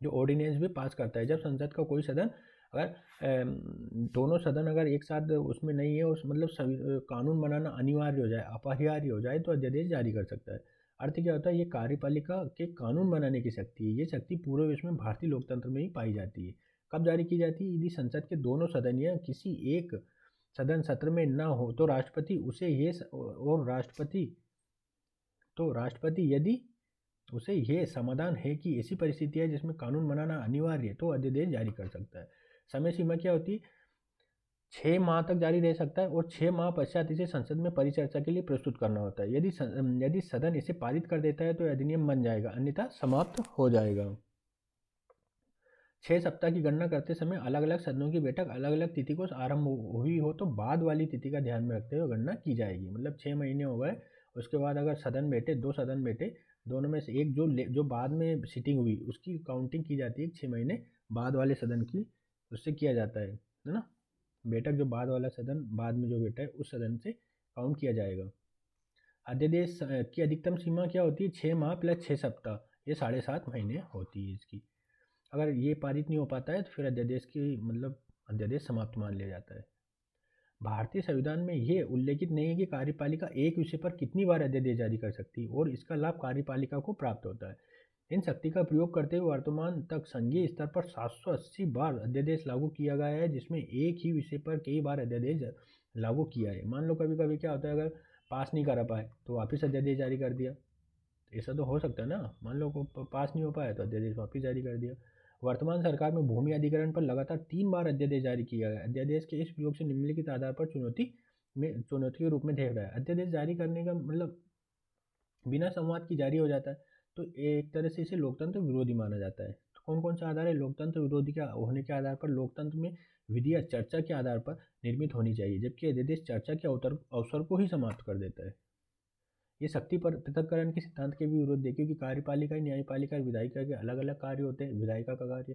जो ऑर्डिनेंस भी पास करता है। जब संसद का कोई सदन अगर दोनों सदन अगर एक साथ उसमें नहीं है, उस मतलब कानून बनाना अनिवार्य हो जाए, अपरिहार्य हो जाए, तो अध्यादेश जारी कर सकता है। अर्थ क्या होता है, ये कार्यपालिका के कानून बनाने की शक्ति है। ये शक्ति पूरे विश्व में भारतीय लोकतंत्र में ही पाई जाती है। कब जारी की जाती है, यदि संसद के दोनों सदन या किसी एक सदन सत्र में न हो तो राष्ट्रपति यदि उसे ये समाधान है कि ऐसी परिस्थिति है जिसमें कानून बनाना अनिवार्य है, तो अध्यादेश जारी कर सकता है। समय सीमा क्या होती है, 6 माह तक जारी रह सकता है और 6 माह पश्चात इसे संसद में परिचर्चा के लिए प्रस्तुत करना होता है। यदि सदन इसे पारित कर देता है तो अधिनियम बन जाएगा, अन्यथा समाप्त हो जाएगा। 6 सप्ताह की गणना करते समय अलग अलग सदनों की बैठक अलग अलग तिथि को आरंभ हुई हो तो बाद वाली तिथि का ध्यान में रखते हुए गणना की जाएगी। मतलब 6 महीने हो गए, उसके बाद अगर सदन बैठे, 2 सदन बैठे, दोनों में से एक जो बाद में सीटिंग हुई उसकी काउंटिंग की जाती है 6 महीने बाद वाले सदन की, उससे किया जाता है ना। बैठक जो बाद वाला सदन बाद में जो बैठा है उस सदन से काउंट किया जाएगा। अध्यादेश की अधिकतम सीमा क्या होती है, 6 माह प्लस 6 सप्ताह, ये 7.5 महीने होती है इसकी। अगर ये पारित नहीं हो पाता है तो फिर अध्यादेश समाप्त मान लिया जाता है। भारतीय संविधान में ये उल्लेखित नहीं है कि कार्यपालिका एक विषय पर कितनी बार अध्यादेश जारी कर सकती है और इसका लाभ कार्यपालिका को प्राप्त होता है। इन शक्ति का प्रयोग करते हुए वर्तमान तक संघीय स्तर पर 780 बार अध्यादेश लागू किया गया है, जिसमें एक ही विषय पर कई बार अध्यादेश लागू किया है। मान लो कभी कभी क्या होता है, अगर पास नहीं कर पाए तो वापस अध्यादेश जारी कर दिया, ऐसा तो हो सकता है ना। मान लो को पास नहीं हो पाया तो अध्यादेश वापस जारी कर दिया। वर्तमान सरकार में भूमि अधिग्रहण पर लगातार 3 बार अध्यादेश जारी किया गया। अध्यादेश के इस प्रयोग से निम्नलिखित आधार पर चुनौती के रूप में देख रहा है। अध्यादेश जारी करने का मतलब बिना संवाद की जारी हो जाता है, तो एक तरह से इसे लोकतंत्र विरोधी माना जाता है। तो कौन कौन सा आधार है, लोकतंत्र विरोधी के होने के आधार पर लोकतंत्र में विधि या चर्चा के आधार पर निर्मित होनी चाहिए, जबकि अध्यादेश चर्चा के अवसर को ही समाप्त कर देता है। ये शक्ति पर पृथक्करण के सिद्धांत के भी विरुद्ध है, क्योंकि कार्यपालिका, न्यायपालिका और विधायिका के अलग अलग कार्य होते हैं। विधायिका का कार्य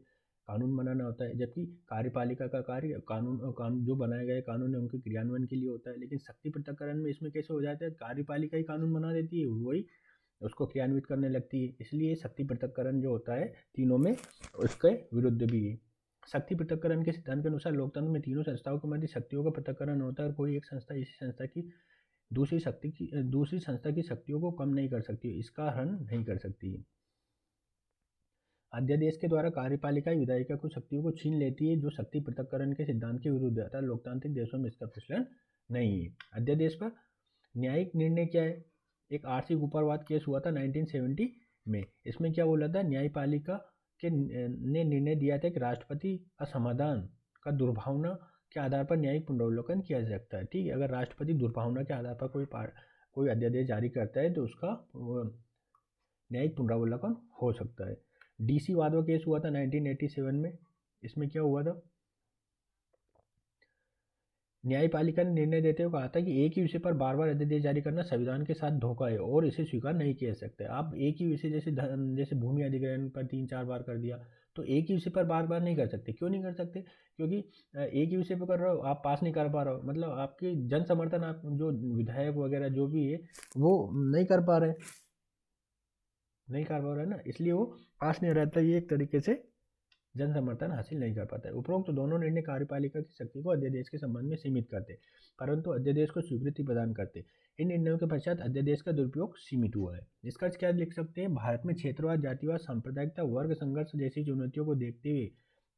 कानून बनाना होता है, जबकि कार्यपालिका का कार्य कानून जो बनाए गए कानून है उनके क्रियान्वयन के लिए होता है। लेकिन शक्ति पृथक्करण में इसमें कैसे हो जाता है, कार्यपालिका ही कानून बना देती है, वही उसको क्रियान्वित करने लगती है। इसलिए शक्ति पृथक्करण जो होता है तीनों में उसके विरुद्ध भी है। शक्ति पृथक्करण के सिद्धांत के अनुसार लोकतंत्र में तीनों संस्थाओं के मध्य शक्तियों का पृथक्करण होता है और कोई एक संस्था इसी संस्था की दूसरी संस्था की शक्तियों को कम नहीं कर सकती, इसका हनन नहीं कर सकती। अध्यादेश के द्वारा कार्यपालिका विधायिका को शक्तियों को छीन लेती है, जो शक्ति पृथक्करण के सिद्धांत के विरुद्ध है। लोकतांत्रिक देशों में इसका प्रचलन नहीं है। अध्यादेश पर न्यायिक निर्णय क्या है, एक आर्थिक उपरवाद केस हुआ था 1970 में। इसमें क्या बोला था, न्यायपालिका ने निर्णय दिया था कि राष्ट्रपति का समाधान का दुर्भावना के आधार पर न्यायिक पुनरावलोकन किया जा सकता है। ठीक है, अगर राष्ट्रपति दुर्भावना के आधार पर कोई अध्यादेश जारी करता है तो उसका न्यायिक पुनरावलोकन हो सकता है। डीसी वादवा केस हुआ था 1987 में। इसमें क्या हुआ था, न्यायपालिका ने निर्णय देते हुए कहा था कि एक ही विषय पर बार बार अध्यादेश जारी करना संविधान के साथ धोखा है और इसे स्वीकार नहीं किया जा सकता। आप एक ही विषय जैसे भूमि अधिग्रहण पर 3-4 बार कर दिया, तो एक ही विषय पर बार बार नहीं कर सकते। क्यों नहीं कर सकते, क्योंकि एक ही विषय पर कर रहे हो, आप पास नहीं कर पा रहे हो, मतलब आपकी जन समर्थन, आप जो विधायक वगैरह जो भी है वो नहीं कर पा रहे ना, इसलिए वो पास नहीं रहता। ये एक तरीके से जन समर्थन हासिल नहीं कर पाता है। उपरोक्त दोनों निर्णय कार्यपालिका की शक्ति को अध्यादेश के संबंध में सीमित करते, परंतु अध्यादेश को स्वीकृति प्रदान करते। इन निर्णयों के पश्चात अध्यादेश का दुरुपयोग सीमित हुआ है। इसका क्या लिख सकते हैं, भारत में क्षेत्रवाद, जातिवाद, सांप्रदायिकता, वर्ग संघर्ष जैसी चुनौतियों को देखते हुए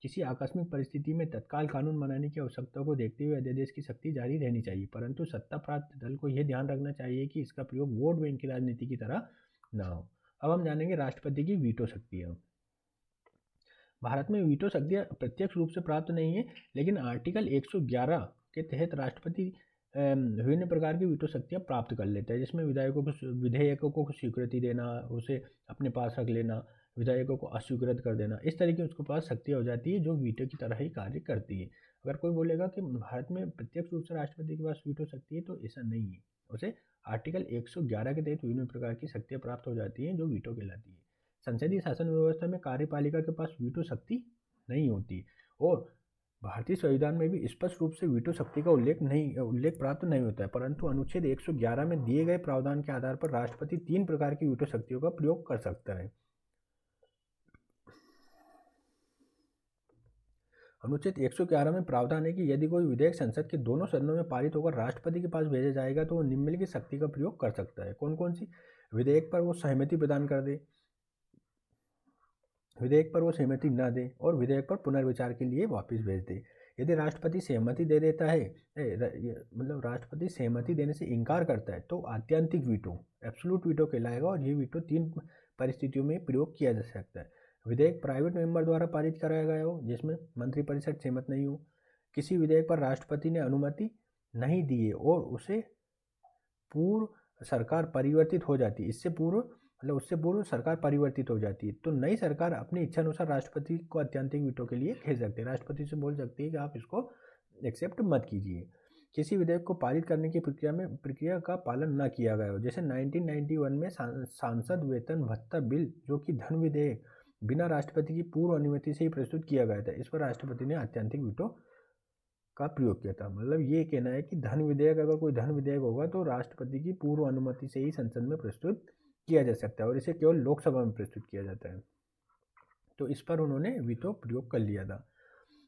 किसी आकस्मिक परिस्थिति में तत्काल कानून बनाने की आवश्यकता को देखते हुए अध्यादेश की शक्ति जारी रहनी चाहिए, परंतु सत्ता प्राप्त दल को यह ध्यान रखना चाहिए कि इसका प्रयोग वोट बैंक की राजनीति की तरह न हो। अब हम जानेंगे राष्ट्रपति की वीटो शक्तियाँ। भारत में वीटो शक्तियाँ प्रत्यक्ष रूप से प्राप्त नहीं है, लेकिन आर्टिकल 111 के तहत राष्ट्रपति विभिन्न प्रकार की वीटो शक्तियाँ प्राप्त कर लेता है, जिसमें विधेयकों को स्वीकृति देना, उसे अपने पास रख लेना, विधेयकों को अस्वीकृत कर देना, इस तरह की उसके पास शक्तियाँ हो जाती है जो वीटो की तरह ही कार्य करती है। अगर कोई बोलेगा कि भारत में प्रत्यक्ष रूप से राष्ट्रपति के पास वीटो शक्ति है, तो ऐसा नहीं है। उसे आर्टिकल 111 के तहत विभिन्न प्रकार की शक्तियाँ प्राप्त हो जाती हैं जो वीटो कहलाती है। संसदीय शासन व्यवस्था में कार्यपालिका के पास वीटो शक्ति नहीं होती, और भारतीय संविधान में भी स्पष्ट रूप से वीटो शक्ति का उल्लेख प्राप्त नहीं होता है, परंतु अनुच्छेद 111 में दिए गए प्रावधान के आधार पर राष्ट्रपति 3 प्रकार की वीटो शक्तियों का प्रयोग कर सकता है। अनुच्छेद 111 में प्रावधान है कि यदि कोई विधेयक संसद के दोनों सदनों में पारित होकर राष्ट्रपति के पास भेजा जाएगा तो वो निम्नलिखित शक्ति का प्रयोग कर सकता है। कौन कौन सी? विधेयक पर वो सहमति प्रदान कर दे, विधेयक पर वो सहमति न दे, और विधेयक पर पुनर्विचार के लिए वापस भेज दे। यदि राष्ट्रपति सहमति दे देता है, मतलब राष्ट्रपति सहमति देने से इनकार करता है, तो आत्यंतिक वीटो, एब्सोल्यूट वीटो कहलाएगा, और ये वीटो 3 परिस्थितियों में प्रयोग किया जा सकता है। विधेयक प्राइवेट मेंबर द्वारा पारित कराया गया हो, जिसमें मंत्रिपरिषद सहमत नहीं हो, किसी विधेयक पर राष्ट्रपति ने अनुमति नहीं दी है और उसे पूर्व सरकार परिवर्तित हो जाती है, उससे पूर्व सरकार परिवर्तित हो जाती है, तो नई सरकार अपनी इच्छा अनुसार राष्ट्रपति को आत्यंतिक वीटो के लिए भेज सकते हैं। राष्ट्रपति से बोल सकती है कि आप इसको एक्सेप्ट मत कीजिए। किसी विधेयक को पारित करने की प्रक्रिया का पालन न किया गया हो, जैसे 1991 में सांसद वेतन भत्ता बिल, जो कि धन विधेयक बिना राष्ट्रपति की पूर्व अनुमति से ही प्रस्तुत किया गया था, इस पर राष्ट्रपति ने आत्यंतिक वीटो का प्रयोग किया था। मतलब ये कहना है कि धन विधेयक, अगर कोई धन विधेयक होगा तो राष्ट्रपति की पूर्व अनुमति से ही संसद में प्रस्तुत किया जा सकता है, और इसे केवल लोकसभा में प्रस्तुत किया जाता है। तो इस पर उन्होंने वीटो प्रयोग कर लिया था।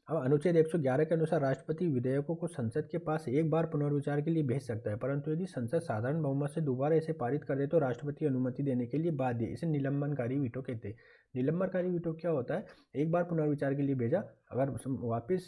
अब अनुच्छेद 111 के अनुसार राष्ट्रपति विधेयकों को संसद के पास एक बार पुनर्विचार के लिए भेज सकता है, परंतु यदि संसद साधारण बहुमत से दोबारा इसे पारित कर दे तो राष्ट्रपति अनुमति देने के लिए बाध्य है। इसे निलंबनकारी वीटो कहते हैं। निलंबनकारी वीटो क्या होता है? एक बार पुनर्विचार के लिए भेजा, अगर वापस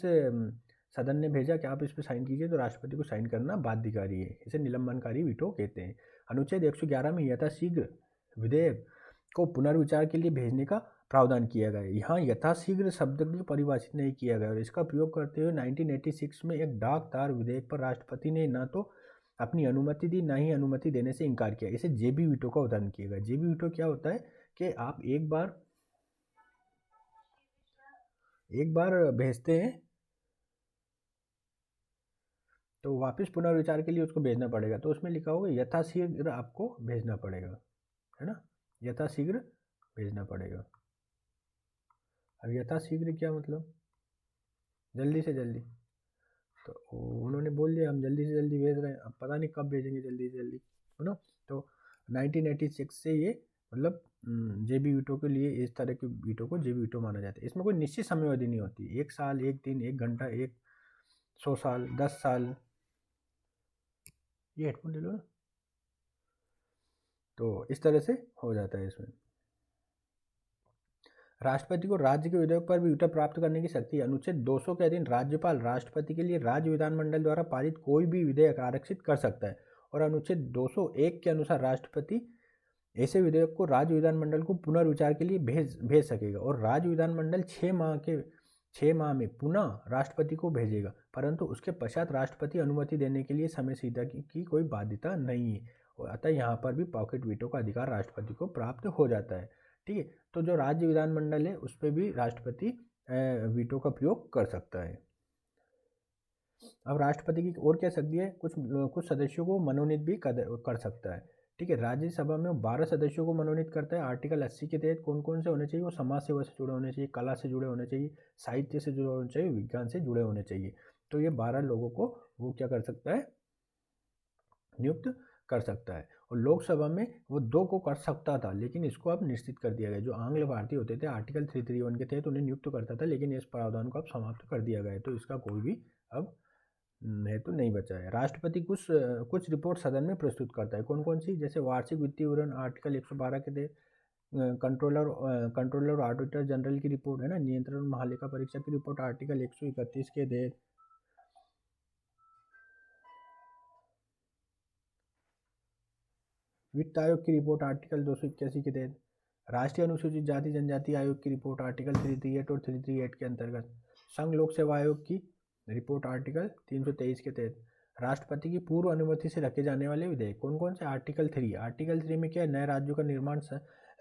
सदन ने भेजा कि आप इस पर साइन कीजिए, तो राष्ट्रपति को साइन करना बाध्यकारी है। इसे निलंबनकारी वीटो कहते हैं। अनुच्छेद 111 में यथाशीघ्र विधेयक को पुनर्विचार के लिए भेजने का प्रावधान किया गया है। यहाँ यथाशीघ्र शब्द को परिभाषित नहीं किया गया, और इसका प्रयोग करते हुए 1986 में एक डाक तार विधेयक पर राष्ट्रपति ने न तो अपनी अनुमति दी, न ही अनुमति देने से इनकार किया। इसे जेबी वीटो का उदाहरण किया गया। जेबी वीटो क्या होता है कि आप एक बार भेजते हैं तो वापस पुनर्विचार के लिए उसको भेजना पड़ेगा, तो उसमें लिखा होगा यथाशीघ्र आपको भेजना पड़ेगा, है ना, यथाशीघ्र भेजना पड़ेगा। अब यथाशीघ्र क्या मतलब? जल्दी से जल्दी। तो उन्होंने बोल दिया हम जल्दी से जल्दी भेज रहे हैं, अब पता नहीं कब भेजेंगे जल्दी से जल्दी, है ना। तो 1986 से ये मतलब जेबी वीटो के लिए इस तरह के वीटो को जेबी वीटो माना जाता है। इसमें कोई निश्चित समयावधि नहीं होती, 1 साल, 1 दिन, 1 घंटा, 100 साल, 10 साल। ये हेडफोन ले लो ना। तो इस तरह से हो जाता है इसमें। राष्ट्रपति को राज्य के विधेयक पर भी वीटो प्राप्त करने की शक्ति है। अनुच्छेद 200 के अधीन राज्यपाल राष्ट्रपति के लिए राज्य विधानमंडल द्वारा पारित कोई भी विधेयक आरक्षित कर सकता है, और अनुच्छेद 201 के अनुसार राष्ट्रपति ऐसे विधेयक को राज्य विधानमंडल को पुनर्विचार के लिए भेज सकेगा, और राज्य विधानमंडल 6 माह में पुनः राष्ट्रपति को भेजेगा, परंतु उसके पश्चात राष्ट्रपति अनुमति देने के लिए समय सीमा की कोई बाध्यता नहीं है। और अतः यहाँ पर भी पॉकेट वीटो का अधिकार राष्ट्रपति को प्राप्त हो जाता है। ठीक है, तो जो राज्य विधानमंडल है उस पर भी राष्ट्रपति वीटो का प्रयोग कर सकता है। अब राष्ट्रपति की और क्या शक्ति है? कुछ सदस्यों को मनोनीत भी कर सकता है। ठीक है, राज्यसभा में 12 सदस्यों को मनोनीत करता है। आर्टिकल 80 के तहत कौन कौन से होने चाहिए? वो समाज सेवा से जुड़े होने चाहिए, कला से जुड़े होने चाहिए, साहित्य से जुड़े होने चाहिए, विज्ञान से जुड़े होने चाहिए। तो ये 12 लोगों को वो क्या कर सकता है? नियुक्त कर सकता है। और लोकसभा में वो 2 को कर सकता था, लेकिन इसको अब निश्चित कर दिया गया। जो आंग्ल भारतीय होते थे आर्टिकल 331 के तहत उन्हें नियुक्त करता था, लेकिन इस प्रावधान को अब समाप्त कर दिया गया है, तो इसका कोई भी अब महत्व नहीं बचा है। राष्ट्रपति कुछ रिपोर्ट सदन में प्रस्तुत करता है। कौन कौन सी? जैसे वार्षिक वित्तीय विवरण आर्टिकल 112 के तहत, कंट्रोलर और ऑडिटर जनरल की रिपोर्ट है ना, नियंत्रण और महालेखा परीक्षक की रिपोर्ट आर्टिकल 131 के तहत। वित्त आयोग की रिपोर्ट आर्टिकल 281 के तहत। राष्ट्रीय अनुसूचित जाति जनजाति आयोग की रिपोर्ट आर्टिकल 338 और 338 के अंतर्गत। संघ लोक सेवा आयोग की रिपोर्ट आर्टिकल 323 के तहत। राष्ट्रपति की पूर्व अनुमति से रखे जाने वाले विधेयक कौन कौन से? आर्टिकल 3 में क्या है? नए राज्यों का निर्माण,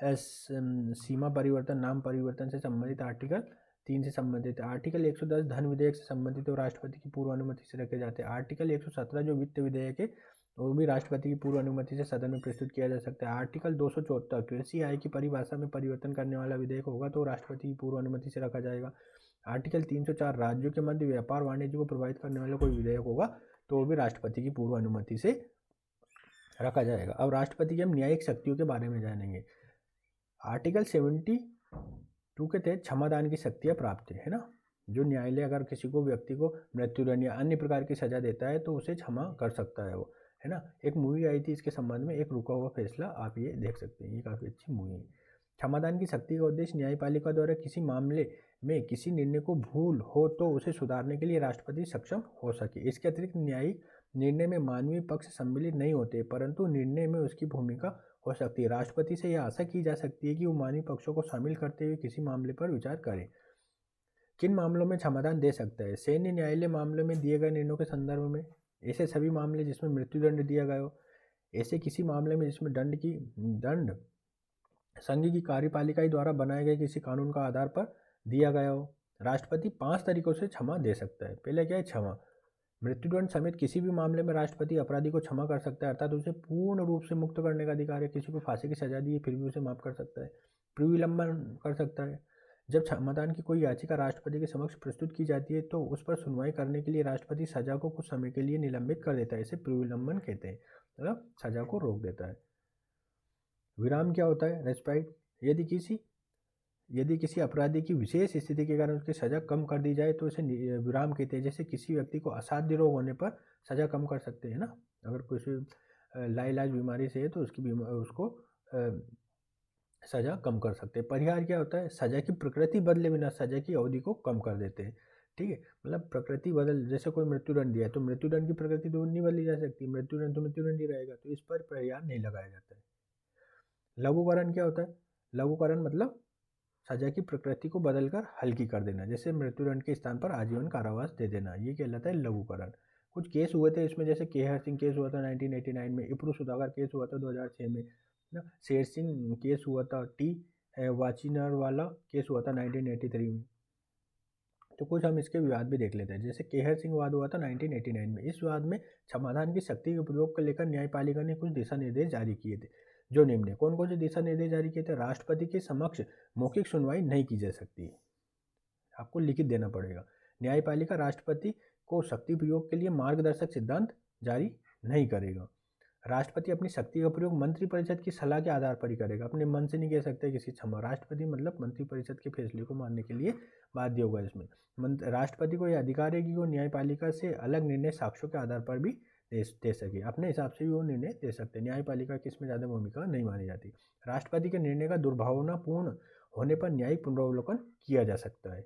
सीमा परिवर्तन, नाम परिवर्तन से संबंधित आर्टिकल 3 से संबंधित। आर्टिकल 110 धन विधेयक से संबंधित और राष्ट्रपति की पूर्व अनुमति से रखे जाते हैं। आर्टिकल 117 जो वित्त विधेयक है वो भी राष्ट्रपति की पूर्व अनुमति से सदन में प्रस्तुत किया जा सकता है। आर्टिकल 274 कृषि आय की परिभाषा में परिवर्तन करने वाला विधेयक होगा तो राष्ट्रपति की पूर्व अनुमति से रखा जाएगा। आर्टिकल 304 राज्यों के मध्य व्यापार वाणिज्य को प्रभावित करने वाला कोई विधेयक होगा तो वो भी राष्ट्रपति की पूर्व अनुमति से रखा जाएगा। अब राष्ट्रपति की हम न्यायिक शक्तियों के बारे में जानेंगे। आर्टिकल 72 के तहत क्षमादान की शक्तियाँ प्राप्त है ना, जो न्यायालय अगर किसी को व्यक्ति को मृत्युदंड या अन्य प्रकार की सजा देता है तो उसे क्षमा कर सकता है वो, है ना। एक मूवी आई थी इसके संबंध में, एक रुका हुआ फैसला, आप ये देख सकते हैं, ये काफ़ी अच्छी मूवी है। क्षमादान की शक्ति का उद्देश्य न्यायपालिका द्वारा किसी मामले में किसी निर्णय को भूल हो तो उसे सुधारने के लिए राष्ट्रपति सक्षम हो सके। इसके अतिरिक्त न्यायिक निर्णय में मानवीय पक्ष सम्मिलित नहीं होते परंतु निर्णय में उसकी भूमिका हो सकती है। राष्ट्रपति से यह आशा की जा सकती है कि वो मानवीय पक्षों को शामिल करते हुए किसी मामले पर विचार करें। किन मामलों में क्षमादान दे सकता है? सैन्य न्यायालय मामलों में दिए गए निर्णयों के संदर्भ में, ऐसे सभी मामले जिसमें मृत्युदंड दिया गया हो, ऐसे किसी मामले में जिसमें दंड संघ की कार्यपालिका द्वारा बनाए गए किसी कानून का आधार पर दिया गया हो। राष्ट्रपति 5 तरीकों से क्षमा दे सकता है। पहले क्या है? क्षमा। मृत्युदंड समेत किसी भी मामले में राष्ट्रपति अपराधी को क्षमा कर सकता है, अर्थात उसे पूर्ण रूप से मुक्त करने का अधिकार है। किसी को फांसी की सजा दी है फिर भी उसे माफ कर सकता है, प्रीविलंबन कर सकता है। जब क्षमादान की कोई याचिका राष्ट्रपति के समक्ष प्रस्तुत की जाती है तो उस पर सुनवाई करने के लिए राष्ट्रपति सजा को कुछ समय के लिए निलंबित कर देता है, इसे प्रीविलंबन कहते हैं, मतलब सजा को रोक देता है। विराम क्या होता है? रेस्पाइट। यदि किसी अपराधी की विशेष स्थिति के कारण उसकी सजा कम कर दी जाए तो उसे विराम कहते हैं। जैसे किसी व्यक्ति को असाध्य रोग होने पर सजा कम कर सकते हैं ना, अगर किसी लाइलाज बीमारी से है तो उसको सजा कम कर सकते हैं। परिहार क्या होता है? सजा की प्रकृति बदले बिना सजा की अवधि को कम कर देते हैं, ठीक है। मतलब प्रकृति बदल, जैसे कोई मृत्युदंड दिया है तो मृत्युदंड की प्रकृति तो नहीं बदली जा सकती, मृत्युदंड तो मृत्युदंड ही रहेगा, तो इस पर परिहार नहीं लगाया जाता है। लघुकरण क्या होता है? लघुकरण मतलब सजा की प्रकृति को बदलकर हल्की कर देना, जैसे मृत्युदंड के स्थान पर आजीवन कारावास दे देना, ये कहलाता है लघुकरण। कुछ केस हुए थे इसमें, जैसे केहर सिंह केस हुआ था 1989 में, इप्रू सुधाकर केस हुआ था 2006 में ना, शेर सिंह केस हुआ था, वाचिनर वाला केस हुआ था 1983 में। तो कुछ हम इसके विवाद भी देख लेते हैं। जैसे केहर सिंह वाद हुआ था 1989 में। इस विवाद में क्षमादान की शक्ति के प्रयोग को लेकर न्यायपालिका ने कुछ दिशा निर्देश जारी किए थे, जो निम्न। कौन कौन से दिशा निर्देश जारी किए थे? राष्ट्रपति के समक्ष मौखिक सुनवाई नहीं की जा सकती, आपको लिखित देना पड़ेगा। न्यायपालिका राष्ट्रपति को शक्ति प्रयोग के लिए मार्गदर्शक सिद्धांत जारी नहीं करेगा। राष्ट्रपति अपनी शक्ति का प्रयोग मंत्रिपरिषद की सलाह के आधार पर ही करेगा, अपने मन से नहीं कह सकते किसी क्षमा। राष्ट्रपति मतलब मंत्रिपरिषद के फैसले को मानने के लिए बाध्य होगा। इसमें राष्ट्रपति को यह अधिकार है कि वो न्यायपालिका से अलग निर्णय साक्ष्यों के आधार पर भी दे सके, अपने हिसाब से भी वो निर्णय दे सकते हैं। न्यायपालिका की इसमें ज़्यादा भूमिका नहीं मानी जाती। राष्ट्रपति के निर्णय का दुर्भावनापूर्ण होने पर न्यायिक पुनरावलोकन किया जा सकता है।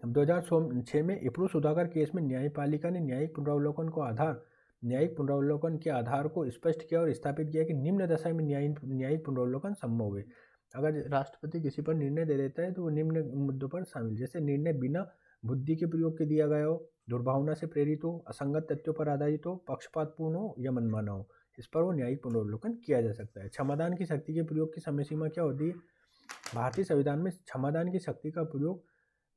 2006 में इप्रू सुधाकर केस में न्यायपालिका ने न्यायिक पुनरावलोकन के आधार को स्पष्ट किया और स्थापित किया कि निम्न दशा में न्यायिक पुनरावलोकन संभव है। अगर राष्ट्रपति किसी पर निर्णय दे देता है तो वो निम्न मुद्दों पर शामिल, जैसे निर्णय बिना बुद्धि के प्रयोग के दिया गया हो, दुर्भावना से प्रेरित हो, असंगत तथ्यों पर आधारित हो, पक्षपातपूर्ण हो या मनमाना हो, इस पर वो न्यायिक पुनरावलोकन किया जा सकता है। क्षमादान की शक्ति के प्रयोग की समय सीमा क्या होती है? भारतीय संविधान में क्षमादान की शक्ति का प्रयोग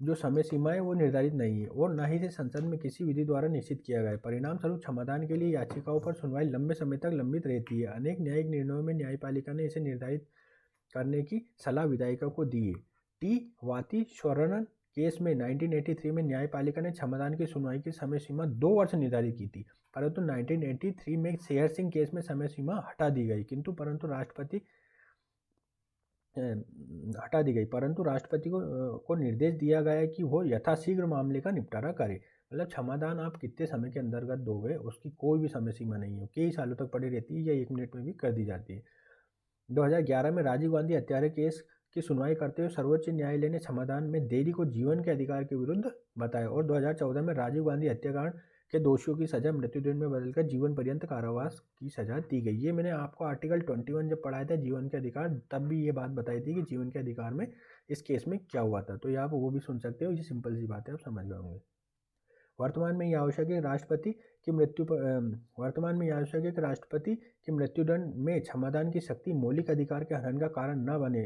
जो समय सीमा है वो निर्धारित नहीं है और ना ही इसे संसद में किसी विधि द्वारा निश्चित किया गया है। परिणाम स्वरूप क्षमादान के लिए याचिकाओं पर सुनवाई लंबे समय तक लंबित रहती है। अनेक न्यायिक निर्णयों में न्यायपालिका ने इसे निर्धारित करने की सलाह विधायिका को दी है। वाती स्वरणन केस में 1983 में न्यायपालिका ने क्षमादान की सुनवाई की समय सीमा 2 वर्ष निर्धारित की थी, परंतु 1983 में शेर सिंह केस में समय सीमा हटा दी गई, परंतु राष्ट्रपति को निर्देश दिया गया है कि वो यथाशीघ्र मामले का निपटारा करे। मतलब क्षमादान आप कितने समय के अंतर्गत दोगे उसकी कोई भी समय सीमा नहीं है, कई सालों तक पड़ी रहती है या 1 मिनट में भी कर दी जाती है। 2011 में राजीव गांधी हत्यारे केस की सुनवाई करते हुए सर्वोच्च न्यायालय ने समाधान में देरी को जीवन के अधिकार के विरुद्ध बताया और 2014 में राजीव गांधी हत्याकांड के दोषियों की सजा मृत्युदंड में बदलकर जीवन पर्यंत कारावास की सजा दी गई। ये मैंने आपको आर्टिकल 21 जब पढ़ाया था जीवन के अधिकार, तब भी ये बात बताई थी कि जीवन के अधिकार में इस केस में क्या हुआ था, तो ये आप वो भी सुन सकते हो। ये सिंपल सी बात है, आप समझ गए होंगे। वर्तमान में यह आवश्यक है राष्ट्रपति की मृत्युदंड में क्षमादान की शक्ति मौलिक अधिकार के हनन का कारण न बने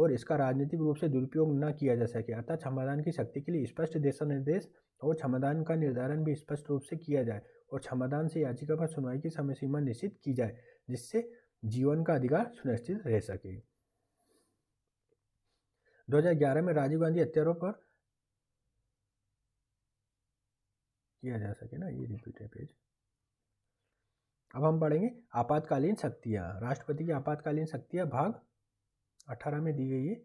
इसका राजनीतिक रूप से दुरुपयोग न किया जा सके। अतः क्षमादान की शक्ति के लिए स्पष्ट दिशा निर्देश और क्षमादान का निर्धारण भी स्पष्ट रूप से किया जाए और क्षमादान से याचिका पर सुनवाई की समय सीमा निश्चित की जाए, जिससे जीवन का अधिकार सुनिश्चित रह सके। 2011 में राजीव गांधी हत्यारों पर किया जा सके ना, ये रिपीट है पेज। अब हम पढ़ेंगे आपातकालीन शक्तियाँ। राष्ट्रपति की आपातकालीन शक्तियाँ भाग 18 में दी गई है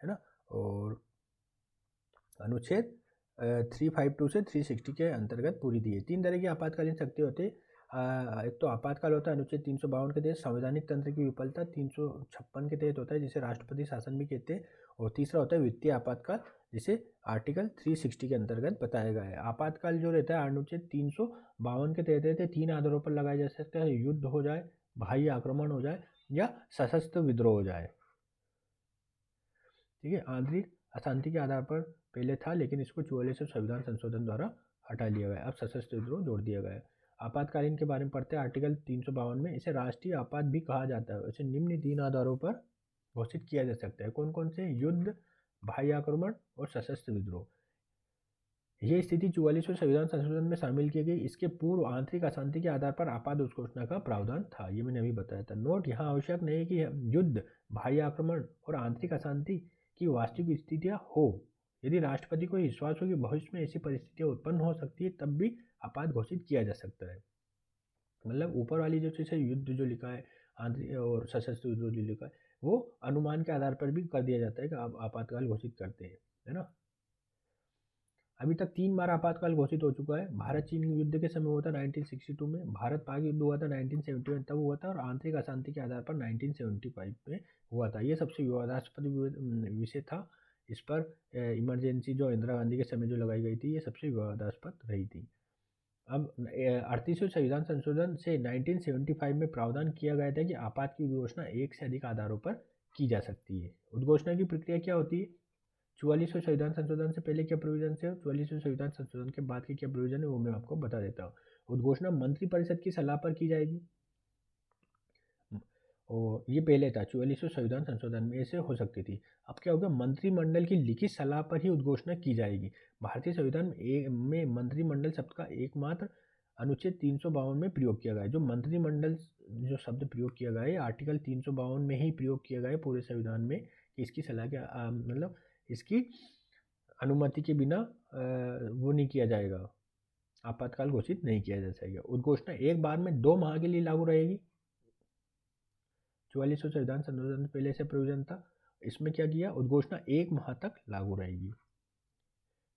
ना, और अनुच्छेद 352 से 360 के अंतर्गत पूरी दी है। 3 तरह की आपातकालीन शक्ति होती है। एक तो आपातकाल होता है अनुच्छेद 352 के तहत संवैधानिक तंत्र की विफलता, 356 के तहत होता है जिसे राष्ट्रपति शासन भी कहते हैं, और तीसरा होता है वित्तीय आपातकाल जिसे आर्टिकल 360 के अंतर्गत बताया गया है। आपातकाल जो रहता है अनुच्छेद 352 के तहत रहते हैं, 3 आधारों पर लगाया जा सकता है, युद्ध हो जाए, बाह्य आक्रमण हो जाए या सशस्त्र विद्रोह हो जाए। ठीक है, आंतरिक अशांति के आधार पर पहले था, लेकिन इसको 44वें संविधान संशोधन द्वारा हटा लिया गया, अब सशस्त्र विद्रोह जोड़ दिया गया है। आपातकालीन के बारे में पढ़ते हैं आर्टिकल 352 में। इसे राष्ट्रीय आपात भी कहा जाता है। इसे निम्न 3 आधारों पर घोषित किया जा सकता है। कौन कौन से? युद्ध, बाह्य आक्रमण और सशस्त्र विद्रोह। ये स्थिति 44वें संविधान संशोधन में शामिल की गई। इसके पूर्व आंतरिक अशांति के आधार पर आपात घोषणा का प्रावधान था, ये मैंने अभी बताया था। नोट, यहाँ आवश्यक नहीं है कि युद्ध, बाह्य आक्रमण और आंतरिक अशांति की वास्तविक स्थितियाँ हो। यदि राष्ट्रपति को विश्वास हो कि भविष्य में ऐसी परिस्थितियाँ उत्पन्न हो सकती है, तब भी आपात घोषित किया जा सकता है। मतलब ऊपर वाली जो चीज़ है, युद्ध जो लिखा है, आंतरिक और सशस्त्र विद्रोह जो लिखा है, वो अनुमान के आधार पर भी कर दिया जाता है कि आप आपातकाल घोषित करते हैं, है ना। अभी तक 3 बार आपातकाल घोषित हो चुका है। भारत चीन युद्ध के समय हुआ था 1962 में, भारत पाक युद्ध हुआ था 1971 तब हुआ था, और आंतरिक अशांति के आधार पर 1975 में हुआ था। ये सबसे विवादास्पद विषय था। इस पर इमरजेंसी जो इंदिरा गांधी के समय जो लगाई गई थी, ये सबसे विवादास्पद रही थी। अब 38वें संविधान संशोधन से 1975 में प्रावधान किया गया था कि आपात की उद्घोषणा एक से अधिक आधारों पर की जा सकती है। उद्घोषणा की प्रक्रिया क्या होती है? 44वें संविधान संशोधन से पहले क्या प्रोविजन है, 44वें संविधान संशोधन के बाद के क्या प्रोविजन है, वो मैं आपको बता देता हूँ। उद्घोषणा मंत्रिपरिषद की सलाह पर की जाएगी, और ये पहले था 44वें संविधान संशोधन में ऐसे हो सकती थी। अब क्या होगा, मंत्रिमंडल की लिखित सलाह पर ही उद्घोषणा की जाएगी। भारतीय संविधान में मंत्रिमंडल शब्द का एकमात्र अनुच्छेद 352 में प्रयोग किया गया है। जो मंत्रिमंडल जो शब्द प्रयोग किया गया है, आर्टिकल 352 में ही प्रयोग किया गया है पूरे संविधान में, कि इसकी सलाह के मतलब इसकी अनुमति के बिना वो नहीं किया जाएगा, आपातकाल घोषित नहीं किया जा सकेगा। उद्घोषणा एक बार में 2 माह के लिए लागू रहेगी। 44वें संविधान संशोधन से पहले से प्रोविजन था, इसमें क्या किया, उद्घोषणा 1 माह तक लागू रहेगी।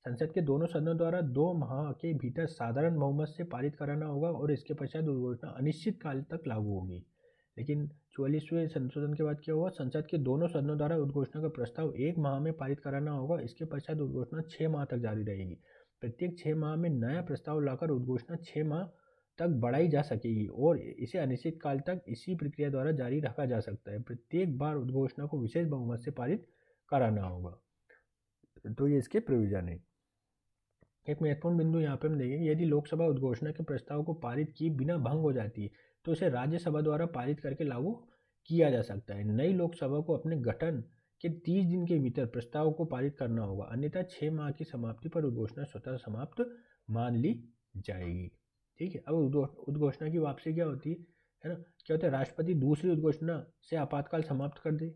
संसद के दोनों सदनों द्वारा 2 माह के भीतर साधारण बहुमत से पारित कराना होगा, और इसके पश्चात उद्घोषणा अनिश्चित काल तक लागू होगी। लेकिन 44वें संशोधन के बाद क्या हुआ, संसद के दोनों सदनों द्वारा उद्घोषणा का प्रस्ताव 1 माह में पारित कराना होगा, इसके पश्चात उद्घोषणा 6 माह तक जारी रहेगी। प्रत्येक 6 माह में नया प्रस्ताव लाकर उद्घोषणा 6 माह तक बढ़ाई जा सकेगी, और इसे अनिश्चित काल तक इसी प्रक्रिया द्वारा जारी रखा जा सकता है। प्रत्येक बार उद्घोषणा को विशेष बहुमत से पारित कराना होगा। तो ये इसके प्रोविजन है। एक महत्वपूर्ण बिंदु यहाँ पे हम देखेंगे, यदि लोकसभा उद्घोषणा के प्रस्ताव को पारित किए बिना भंग हो जाती है, तो इसे राज्यसभा द्वारा पारित करके लागू किया जा सकता है। नई लोकसभा को अपने गठन के 30 दिन के भीतर प्रस्ताव को पारित करना होगा, अन्यथा 6 माह की समाप्ति पर उद्घोषणा स्वतः समाप्त मान ली जाएगी। ठीक है। अब उद्घोषणा की वापसी क्या होती है ना, क्या होता है, राष्ट्रपति दूसरी उद्घोषणा से आपातकाल समाप्त कर दे।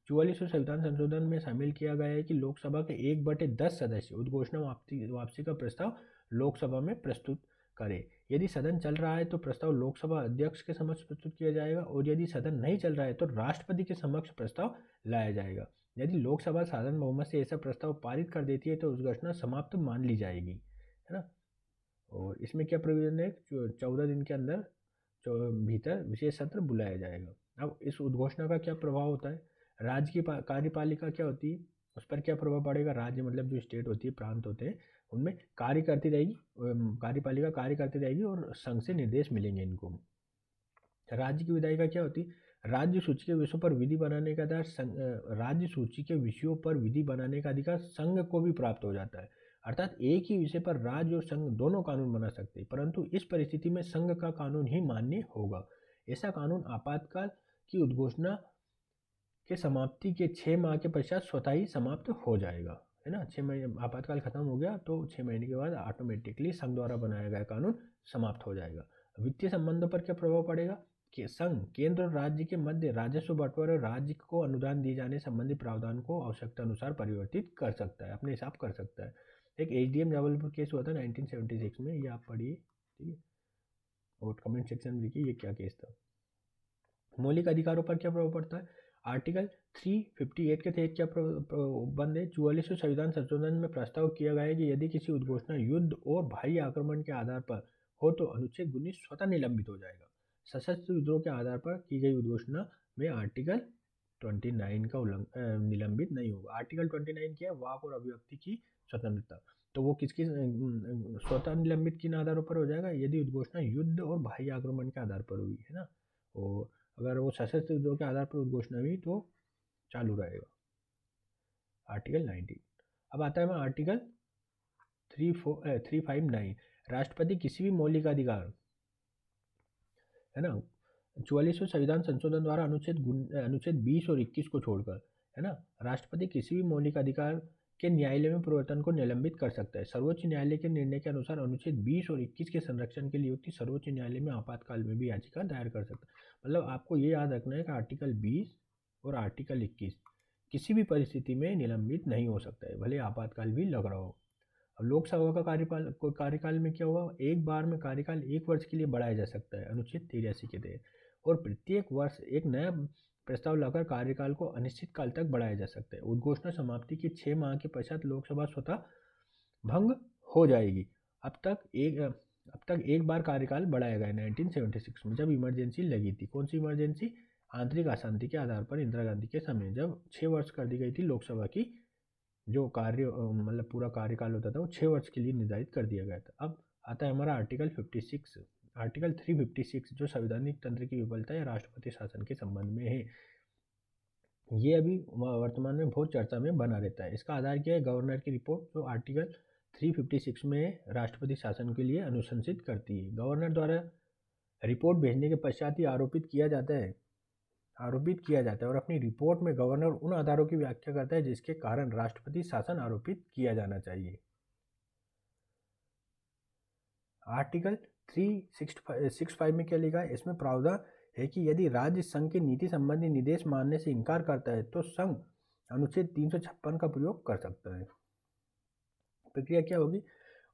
44वें संविधान संशोधन में शामिल किया गया है कि लोकसभा के 1/10 सदस्य उद्घोषणा वापसी का प्रस्ताव लोकसभा में प्रस्तुत करें। यदि सदन चल रहा है तो प्रस्ताव लोकसभा अध्यक्ष के समक्ष प्रस्तुत किया जाएगा, और यदि सदन नहीं चल रहा है तो राष्ट्रपति के समक्ष प्रस्ताव लाया जाएगा। यदि लोकसभा साधारण बहुमत से ऐसा प्रस्ताव पारित कर देती है तो उद्घोषणा समाप्त मान ली जाएगी, है ना। और इसमें क्या प्रोविजन है, 14 दिन के अंदर भीतर विशेष सत्र बुलाया जाएगा। अब इस उद्घोषणा का क्या प्रभाव होता है, राज्य की कार्यपालिका क्या होती है, उस पर क्या प्रभाव पड़ेगा। राज्य मतलब जो स्टेट होती है, प्रांत होते हैं, उनमें कार्य करती रहेगी, कार्यपालिका कार्य करती रहेगी और संघ से निर्देश मिलेंगे इनको। राज्य की विधायिका क्या होती है, राज्य सूची के विषयों पर विधि बनाने का अधिकार राज्य सूची के विषयों पर विधि बनाने का अधिकार संघ को भी प्राप्त हो जाता है। अर्थात एक ही विषय पर राज्य और संघ दोनों कानून बना सकते हैं, परंतु इस परिस्थिति में संघ का कानून ही मान्य होगा। ऐसा कानून आपातकाल की उद्घोषणा के समाप्ति के 6 माह के पश्चात स्वतः ही समाप्त हो जाएगा, है ना। 6 महीने आपातकाल खत्म हो गया तो 6 महीने के बाद ऑटोमेटिकली संघ द्वारा बनाया गया कानून समाप्त हो जाएगा। वित्तीय संबंधों पर क्या प्रभाव पड़ेगा कि संघ केंद्र और राज्य के मध्य राजस्व बंटवारे और राज्य को अनुदान दिए जाने संबंधी प्रावधान को आवश्यकता अनुसार परिवर्तित कर सकता है, अपने हिसाब कर सकता है। एक HDM जबलपुर केस हुआ था 1976 में, ये आप पढ़िए, ठीक है, और कमेंट सेक्शन में लिखिए ये क्या केस था। मौलिक अधिकारों पर क्या प्रभाव पड़ता है, आर्टिकल 358 के तहत क्या बंद है। 44वें संविधान संशोधन में प्रस्ताव किया गया है कि यदि किसी उद्घोषणा युद्ध और बाह्य आक्रमण के आधार पर हो तो अनुच्छेद 19 स्वतः निलंबित हो जाएगा। सशस्त्र विद्रोह के आधार पर की गई उद्घोषणा में आर्टिकल 29 का निलंबित नहीं होगा। आर्टिकल 29 क्या है, वाक और अभिव्यक्ति की स्वतंत्रता, तो वो किसकी स्वतः निलंबित किन आधारों पर हो जाएगा, यदि उद्घोषणा युद्ध और बाह्य आक्रमण के आधार पर हुई, है ना। और अगर वो सशस्त्र विद्रोह के आधार पर उद्घोषणा हुई तो चालू रहेगा आर्टिकल 19। अब आता है मैं आर्टिकल 359, राष्ट्रपति किसी भी मौलिक अधिकार, है ना, 44वें संविधान संशोधन द्वारा अनुच्छेद 20 और 21 को छोड़कर, है ना, राष्ट्रपति किसी भी मौलिक अधिकार के न्यायालय में परिवर्तन को निलंबित कर सकता है। सर्वोच्च न्यायालय के निर्णय के अनुसार अनुच्छेद 20 और 21 के संरक्षण के लिए युक्ति सर्वोच्च न्यायालय में आपातकाल में भी याचिका दायर कर सकता है। मतलब आपको ये याद रखना है कि आर्टिकल 20 और आर्टिकल 21 किसी भी परिस्थिति में निलंबित नहीं हो सकता है, भले आपातकाल भी लग रहा हो। अब लोकसभा का कार्यकाल में क्या हुआ, एक बार में कार्यकाल 1 वर्ष के लिए बढ़ाया जा सकता है अनुच्छेद 83 के तहत, और प्रत्येक वर्ष एक नया प्रस्ताव लाकर कार्यकाल को अनिश्चित काल तक बढ़ाया जा सकता है। उद्घोषणा समाप्ति के 6 माह के पश्चात लोकसभा स्वतः भंग हो जाएगी। अब तक एक बार कार्यकाल बढ़ाया गया 1976 में, जब इमरजेंसी लगी थी। कौन सी इमरजेंसी, आंतरिक अशांति के आधार पर इंदिरा गांधी के समय, जब 6 वर्ष कर दी गई थी लोकसभा की जो कार्य मतलब पूरा कार्यकाल होता था वो 6 वर्ष के लिए निर्धारित कर दिया गया था। अब आता है हमारा आर्टिकल 56, आर्टिकल 356 जो संवैधानिक तंत्र की विफलता या राष्ट्रपति शासन के संबंध में है। ये अभी वर्तमान में बहुत चर्चा में बना रहता है। इसका आधार क्या है, गवर्नर की रिपोर्ट जो आर्टिकल 356 में राष्ट्रपति शासन के लिए अनुशंसित करती है। गवर्नर द्वारा रिपोर्ट भेजने के पश्चात ही आरोपित किया जाता है और अपनी रिपोर्ट में गवर्नर उन आधारों की व्याख्या करता है जिसके कारण राष्ट्रपति शासन आरोपित किया जाना चाहिए। आर्टिकल 365 में क्या लिखा है, इसमें प्रावधान है कि यदि राज्य संघ के नीति संबंधी निर्देश मानने से इनकार करता है तो संघ अनुच्छेद 356 का प्रयोग कर सकता है। प्रक्रिया क्या होगी,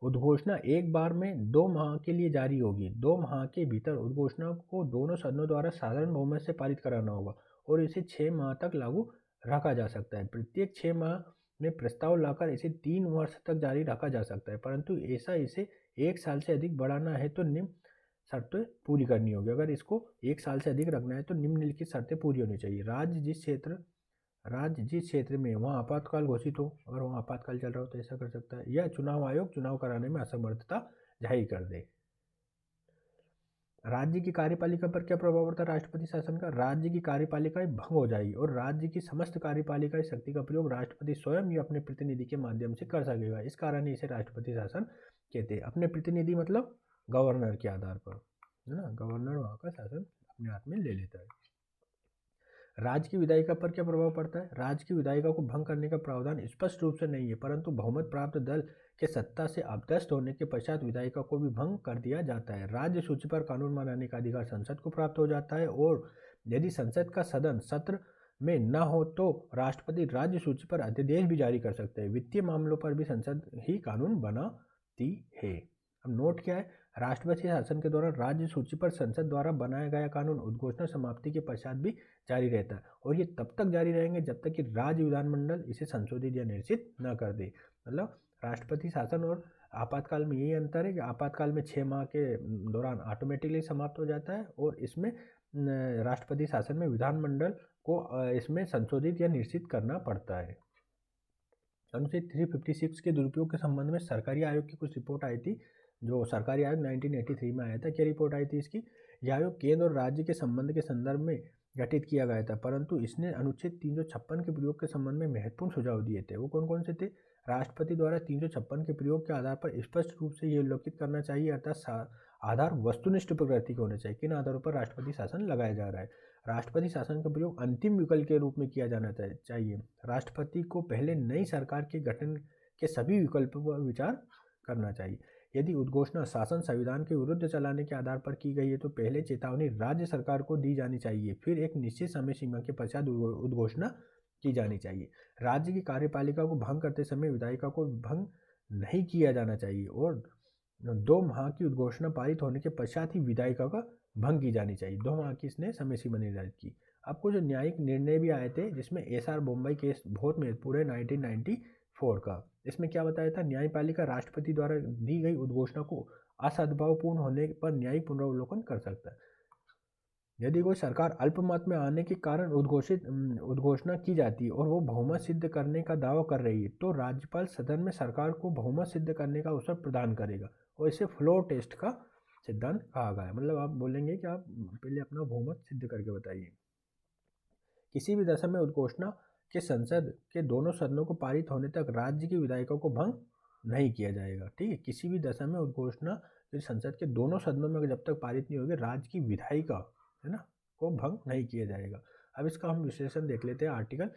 उद्घोषणा एक बार में 2 माह के लिए जारी होगी। 2 माह के भीतर उद्घोषणा को दोनों सदनों द्वारा साधारण बहुमत से पारित कराना होगा और इसे 6 माह तक लागू रखा जा सकता है। प्रत्येक 6 माह में प्रस्ताव लाकर इसे 3 वर्ष तक जारी रखा जा सकता है, परंतु इसे 1 साल से अधिक बढ़ाना है तो निम्न शर्तें पूरी करनी होगी। अगर इसको 1 साल से अधिक रखना है तो निम्नलिखित शर्तें पूरी होनी चाहिए। राज्य जिस क्षेत्र में वहाँ आपातकाल घोषित हो, अगर वहाँ आपातकाल चल रहा हो तो ऐसा कर सकता है, या चुनाव आयोग चुनाव कराने में असमर्थता जाहिर कर दे। राज्य की कार्यपालिका पर क्या प्रभाव पड़ता है राष्ट्रपति शासन का, राज्य की कार्यपालिका भंग हो जाएगी और राज्य की समस्त कार्यपालिका शक्ति का प्रयोग राष्ट्रपति स्वयं या अपने प्रतिनिधि के माध्यम से कर सकेगा। इस कारण इसे राष्ट्रपति शासन कहते हैं। अपने प्रतिनिधि मतलब गवर्नर के आधार पर, है ना, गवर्नर वहाँ का शासन अपने हाथ में ले लेता है। राज्य की विधायिका पर क्या प्रभाव पड़ता है, राज्य की विधायिका को भंग करने का प्रावधान स्पष्ट रूप से नहीं है, परंतु बहुमत प्राप्त दल के सत्ता से अपदस्थ होने के पश्चात विधायिका को भी भंग कर दिया जाता है। राज्य सूची पर कानून बनाने का अधिकार संसद को प्राप्त हो जाता है और यदि संसद का सदन सत्र में न हो तो राष्ट्रपति राज्य सूची पर अध्यादेश भी जारी कर सकते हैं। वित्तीय मामलों पर भी संसद ही कानून बनाती है। अब नोट क्या है, राष्ट्रपति शासन के दौरान राज्य सूची पर संसद द्वारा बनाया गया कानून उद्घोषणा समाप्ति के पश्चात भी जारी रहता है और ये तब तक जारी रहेंगे जब तक कि राज्य विधानमंडल इसे संशोधित या निरसित न कर दे। मतलब राष्ट्रपति शासन और आपातकाल में यही अंतर है कि आपातकाल में 6 माह के दौरान ऑटोमेटिकली समाप्त हो जाता है और इसमें राष्ट्रपति शासन में विधानमंडल को इसमें संशोधित या निश्चित करना पड़ता है। अनुच्छेद 356 के दुरुपयोग के संबंध में सरकारी आयोग की कुछ रिपोर्ट आई थी, जो सरकारी आयोग 1983 में आया था। क्या रिपोर्ट आई थी इसकी? यह आयोग केंद्र और राज्य के संबंध के संदर्भ में गठित किया गया था, परंतु इसने अनुच्छेद 356 के प्रयोग के संबंध में महत्वपूर्ण सुझाव दिए थे। वो कौन कौन से थे? राष्ट्रपति द्वारा 356 के प्रयोग के आधार पर स्पष्ट रूप से ये उल्लेखित करना चाहिए, अर्थात आधार वस्तुनिष्ठ प्रकृति के होने चाहिए। किन आधारों पर राष्ट्रपति शासन लगाया जा रहा है? राष्ट्रपति शासन का प्रयोग अंतिम विकल्प के रूप में किया जाना चाहिए। राष्ट्रपति को पहले नई सरकार के गठन के सभी विकल्पों पर विचार करना चाहिए। यदि उद्घोषणा शासन संविधान के विरुद्ध चलाने के आधार पर की गई है तो पहले चेतावनी राज्य सरकार को दी जानी चाहिए, फिर एक निश्चित समय सीमा के पश्चात उद्घोषणा की जानी चाहिए। राज्य की कार्यपालिका को भंग करते समय विधायिका को भंग नहीं किया जाना चाहिए और 2 माह की उद्घोषणा पारित होने के पश्चात ही विधायिका का भंग की जानी चाहिए। 2 माह की इसने समय सीमा निर्धारित की। आपको जो न्यायिक निर्णय भी आए थे, जिसमें एसआर बॉम्बे केस बहुत महत्वपूर्ण है 1994 का। इसमें क्या बताया था? न्यायपालिका राष्ट्रपति द्वारा दी गई उद्घोषणा को असद्भावपूर्ण होने पर न्यायिक पुनरावलोकन कर सकता है। यदि कोई सरकार अल्पमत में आने के कारण उद्घोषणा की जाती है और वो बहुमत सिद्ध करने का दावा कर रही है, तो राज्यपाल सदन में सरकार को बहुमत सिद्ध करने का अवसर प्रदान करेगा और इसे फ्लोर टेस्ट का सिद्धांत कहा गया है। मतलब आप बोलेंगे कि आप पहले अपना बहुमत सिद्ध करके बताइए। किसी भी दशा में उद्घोषणा के संसद के दोनों सदनों को पारित होने तक राज्य की विधायिका को भंग नहीं किया जाएगा। ठीक है, किसी भी दशा में उद्घोषणा संसद के दोनों सदनों में जब तक पारित नहीं होगी, राज्य की विधायिका है ना को भंग नहीं किया जाएगा। अब इसका हम विश्लेषण देख लेते हैं। आर्टिकल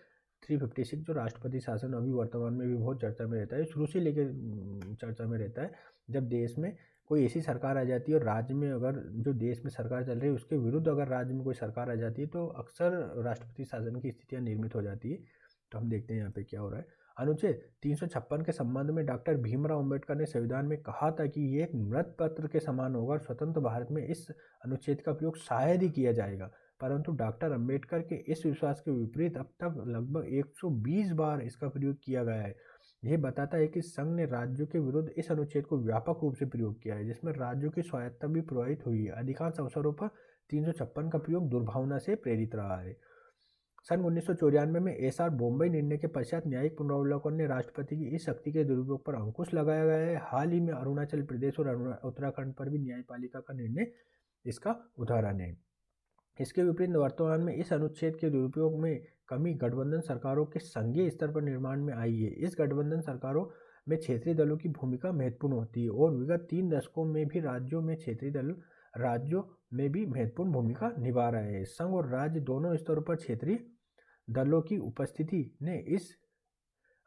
356 जो राष्ट्रपति शासन अभी वर्तमान में भी बहुत चर्चा में रहता है, शुरू से लेकर चर्चा में रहता है। जब देश में कोई ऐसी सरकार आ जाती है और राज्य में अगर जो देश में सरकार चल रही है उसके विरुद्ध अगर राज्य में कोई सरकार आ जाती है तो अक्सर राष्ट्रपति शासन की स्थितियां निर्मित हो जाती है। तो हम देखते हैं यहाँ पे क्या हो रहा है। अनुच्छेद 356 के संबंध में डॉक्टर भीमराव अंबेडकर ने संविधान में कहा था कि ये एक मृत पत्र के समान होगा और स्वतंत्र भारत में इस अनुच्छेद का प्रयोग शायद ही किया जाएगा, परंतु डॉक्टर अंबेडकर के इस विश्वास के विपरीत अब तक लगभग 120 बार इसका प्रयोग किया गया है। यह बताता है कि संघ ने राज्यों के विरुद्ध इस अनुच्छेद को व्यापक रूप से प्रयोग किया है, जिसमें राज्यों की स्वायत्तता भी प्रभावित हुई है। अधिकांश अवसरों पर 356 का प्रयोग दुर्भावना से प्रेरित रहा है। सन 1994 में एसआर बॉम्बे निर्णय के पश्चात न्यायिक पुनरावलोकन ने राष्ट्रपति की इस शक्ति के दुरुपयोग पर अंकुश लगाया गया है। हाल ही में अरुणाचल प्रदेश और उत्तराखंड पर भी न्यायपालिका का निर्णय इसका उदाहरण है। इसके विपरीत वर्तमान में इस अनुच्छेद के दुरुपयोग में कमी गठबंधन सरकारों के संघीय स्तर पर निर्माण में आई है। इस गठबंधन सरकारों में क्षेत्रीय दलों की भूमिका महत्वपूर्ण होती है और विगत 3 दशकों में भी राज्यों में क्षेत्रीय दल राज्यों में भी महत्वपूर्ण भूमिका निभा रहे हैं। संघ और राज्य दोनों स्तरों पर क्षेत्रीय दलों की उपस्थिति ने इस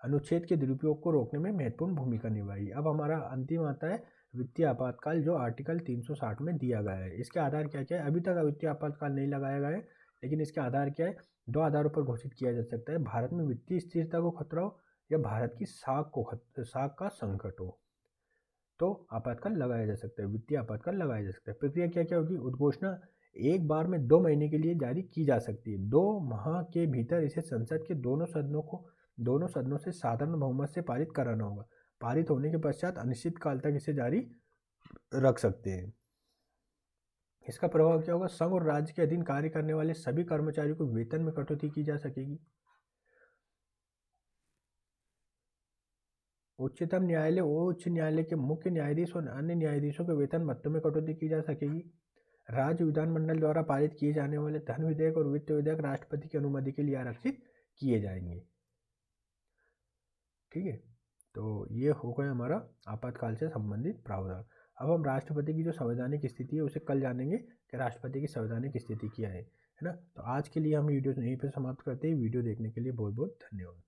अनुच्छेद के दुरुपयोग को रोकने में महत्वपूर्ण भूमिका निभाई। अब हमारा अंतिम आता है वित्तीय आपातकाल, जो आर्टिकल 360 में दिया गया है। इसके आधार क्या क्या है? अभी तक वित्तीय आपातकाल नहीं लगाया गया है, लेकिन इसके आधार क्या है? 2 आधारों पर घोषित किया जा सकता है। भारत में वित्तीय स्थिरता को खतरा हो या भारत की साख का संकट हो, तो आपातकाल लगाया जा सकता है, वित्तीय आपातकाल लगाया जा सकता है। प्रक्रिया क्या क्या होगी? उद्घोषणा एक बार में 2 महीने के लिए जारी की जा सकती है। 2 माह के भीतर इसे संसद के दोनों सदनों से साधारण बहुमत से पारित कराना होगा। पारित होने के पश्चात अनिश्चित काल तक इसे जारी रख सकते हैं। इसका प्रभाव क्या होगा? संघ और राज्य के अधीन कार्य करने वाले सभी कर्मचारियों को वेतन में कटौती की जा सकेगी। उच्चतम न्यायालय और उच्च न्यायालय के मुख्य न्यायाधीश और अन्य न्यायाधीशों के वेतन भत्तों में कटौती की जा सकेगी। राज्य विधानमंडल द्वारा पारित किए जाने वाले धन विधेयक और वित्त विधेयक राष्ट्रपति की अनुमति के लिए आरक्षित किए जाएंगे। ठीक है, तो ये हो गया हमारा आपातकाल से संबंधित प्रावधान। अब हम राष्ट्रपति की जो संवैधानिक स्थिति है उसे कल जानेंगे कि राष्ट्रपति की संवैधानिक स्थिति क्या है ना। तो आज के लिए हम वीडियो यहीं पर समाप्त करते हैं। वीडियो देखने के लिए बहुत बहुत धन्यवाद।